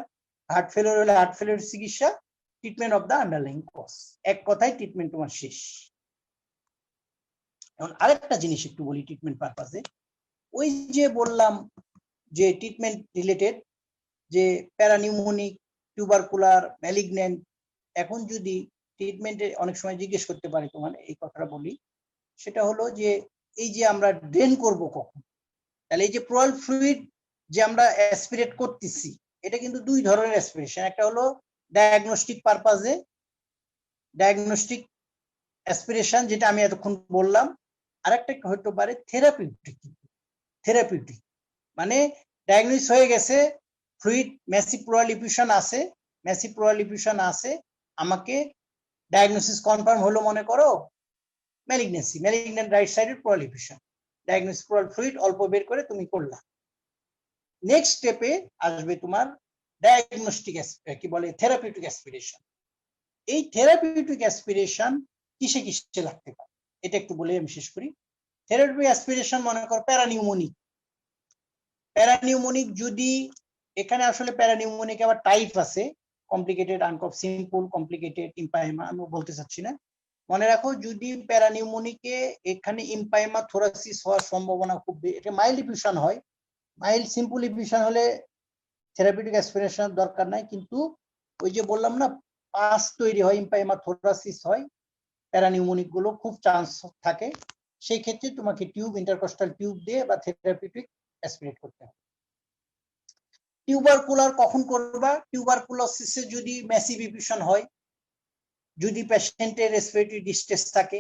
হার্ট ফেলিওর হলে হার্ট ফেলিওর চিকিৎসা, treatment of the underlying cause. এক কথায় ট্রিটমেন্ট তোমার শেষ। এখন আরেকটা জিনিস একটু বলি ট্রিটমেন্ট পারপাসে, ওই যে বললাম যে ট্রিটমেন্ট রিলেটেড যে প্যারানিউমোনিক, টিউবারকুলার, ম্যালিগন্যান্ট, এখন যদি ট্রিটমেন্টে অনেক সময় জিজ্ঞেস করতে পারে তোমার, এই কথাটা বলি, সেটা হলো যে এই যে আমরা ড্রেন করব কখন, তাহলে এই যে প্লুরাল ফ্লুইড যে আমরা অ্যাসপিরেট করতেছি, এটা কিন্তু দুই ধরনের অ্যাসপিরেশন, একটা হলো ডায়াগনস্টিক পারপাসে, ডায়াগনস্টিক অ্যাসপিরেশন যেটা আমি এতক্ষণ বললাম, আরেকটা হতে পারে থেরাপিউটিক। থেরাপিউটিক মানে ডায়াগনোসিস হয়ে গেছে ফ্লুইড ম্যাসিভ প্লুরাল ইফিউশন আছে, ম্যাসিভ প্লুরাল ইফিউশন আছে, আমাকে ডায়াগনোসিস কনফার্ম হলো, মনে করো malignancy, malignant right sided pleural effusion, diagnosis plural fluid অল্প বের করে তুমি করলা। নেক্সট স্টেপে আসবে তোমার ডায়াগনস্টিক কি বলে থেরাপিউটিক অ্যাসপিরেশন। এই থেরাপিউটিক অ্যাসপিরেশন কিসে কিসে লাগতে পারে এটা একটু বলে আমি শেষ করি। থেরাপিউটিক অ্যাসপিরেশন মনে করো প্যারানিউমোনিক, প্যারানিউমোনিক যদি এখানে আসলে প্যারানিউমোনিক আবার টাইপ আছে, কমপ্লিকেটেড, সিম্পল, কমপ্লিকেটেড, ইম্পাইমা, আমি বলতে চাচ্ছি না। মনে রাখো যদি প্যারানিউমোনিকে এখানে ইম্পাইমা থোরাসিস হওয়ার সম্ভাবনা খুব বেশি, এটা মাইল্ড ইফিউশন হয়, মাইল্ড সিম্পল ইফিউশন হলে থেরাপিউটিক অ্যাসপিরেশন দরকার নাই, কিন্তু ওই যে বললাম না পাস তৈরি হয়, ইম্পাইমা থোরাসিস হয়, প্যারানিউমোনিক গুলো খুব চান্স থাকে, সেই ক্ষেত্রে তোমাকে টিউব, ইন্টারকস্টাল টিউব দিয়ে বা থেরাপিউটিক অ্যাসপিরেট করতে হবে। টিউবারকুলার কখন করবা? টিউবারকুলোসিসে যদি ম্যাসিভ ইফিউশন হয়, যদি পেশেন্টের রেসপিরেটরি ডিস্ট্রেস থাকে,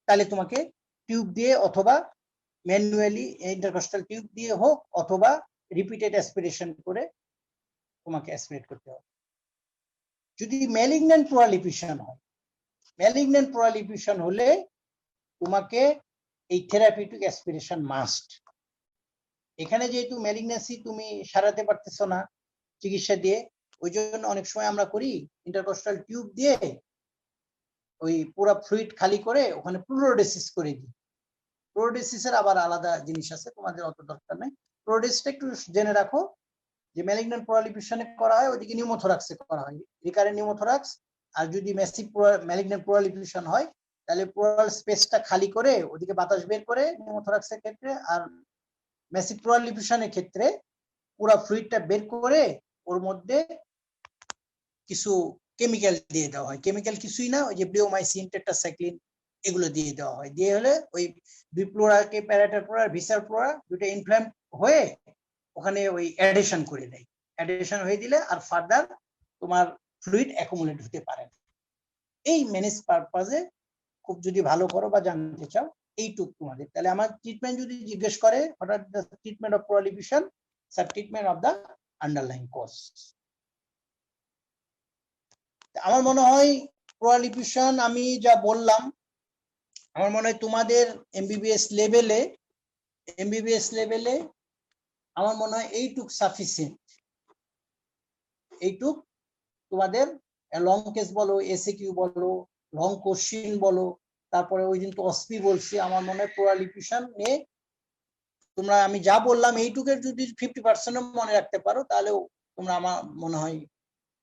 তাহলে তোমাকে টিউব দিয়ে অথবা ম্যানুয়ালি ইন্টারকস্টাল টিউব দিয়ে হোক অথবা রিপিটেড অ্যাসপিরেশন করে তোমাকে অ্যাসপিরেট করতে হবে। যদি ম্যালিগন্যান্ট প্লুরাল ইফিউশন হয়, ম্যালিগন্যান্ট প্লুরাল ইফিউশন হলে তোমাকে এই থেরাপিউটিক অ্যাসপিরেশন মাস্ট। এখানে যেহেতু ম্যালিগন্যান্সি তুমি সারাতে পারতেছো না চিকিৎসা দিয়ে, ওই জন্য অনেক সময় আমরা করি ইন্টারকস্টাল টিউব দিয়ে ওই পুরো ফ্লুইড খালি করে ওখানে প্লুরোডেসিস করে দিই। প্লুরোডেসিসের আবার আলাদা জিনিস আছে, তোমাদের অত দরকার নেই। প্লুরোডেসিসটা একটু জেনে রাখো যে ম্যালিগন্যান্ট প্লুরাল ইফিউশনে করা হয়, ওইদিকে নিউমোথোরাক্সে করা হয়, রিকারেন্ট নিউমোথোরাক্স। আর যদি ম্যাসিভ ম্যালিগন্যান্ট প্লুরাল ইফিউশন হয় তাহলে প্লুরাল স্পেসটা খালি করে ওদিকে বাতাস বের করে নিউমোথোরাক্সের ক্ষেত্রে, আর ম্যাসিভ প্লুরাল ডিফিউশনের ক্ষেত্রে পুরো ফ্লুইডটা বের করে ওর মধ্যে কিছু কেমিক্যাল দিয়ে দেওয়া হয়। কেমিক্যাল কিছুই না, ওই যে ব্লিওমাইসিন, টেট্রাসাইক্লিন, এগুলো দিয়ে দেওয়া হয়। দিয়ে হলে ওই দুই প্লোরাকে প্যারাটার প্লোরা, ভিসার প্লোরা দুটো ইনফ্লেম হয়ে ওখানে ওই অ্যাডিশন করে দেয়। অ্যাডিশন হয়ে দিলে আর ফার্দার তোমার ফ্লুইড অ্যাকুমুলেট হতে পারে না। এই ম্যানেজ পারপাজে খুব যদি ভালো করো বা জানতে চাও এইটুক তোমাদের। তাহলে আমার ট্রিটমেন্ট যদি জিজ্ঞেস করে হঠাৎ treatment of pleural diffusion, sir treatment of the underlying cause. আমার মনে হয় প্লুরাল ডিফিউশন আমি যা বললাম, আমার মনে হয় তোমাদের এমবিবিএস লেভেলে আমার মনে হয় এইটুক সাফিসিয়েন্ট। এইটুক তোমাদের লং কেস বলো, এসএকিউ বলো, লং কোশ্চিন বলো, তারপরে ওই দিন তো অসপি বলছি, আমার মনে হয় প্লুরাল ডিফিউশন নিয়ে তোমরা আমি যা বললাম এইটুকের যদি 50% মনে রাখতে পারো, তাহলে তোমরা আমার মনে হয়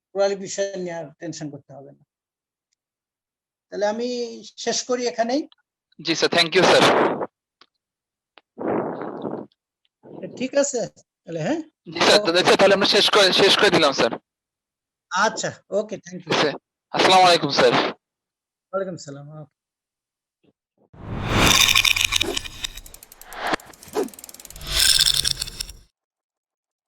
প্লুরাল ডিফিউশন নিয়ে আর টেনশন করতে হবে না। তাহলে আমি শেষ করি এখানেই। জি স্যার, থ্যাংক ইউ স্যার। ঠিক আছে তাহলে, হ্যাঁ জি স্যার, তাহলে আমরা শেষ করে দিলাম স্যার। আচ্ছা, ওকে, থ্যাংক ইউ। আসসালামু আলাইকুম স্যার। ওয়ালাইকুম সালাম।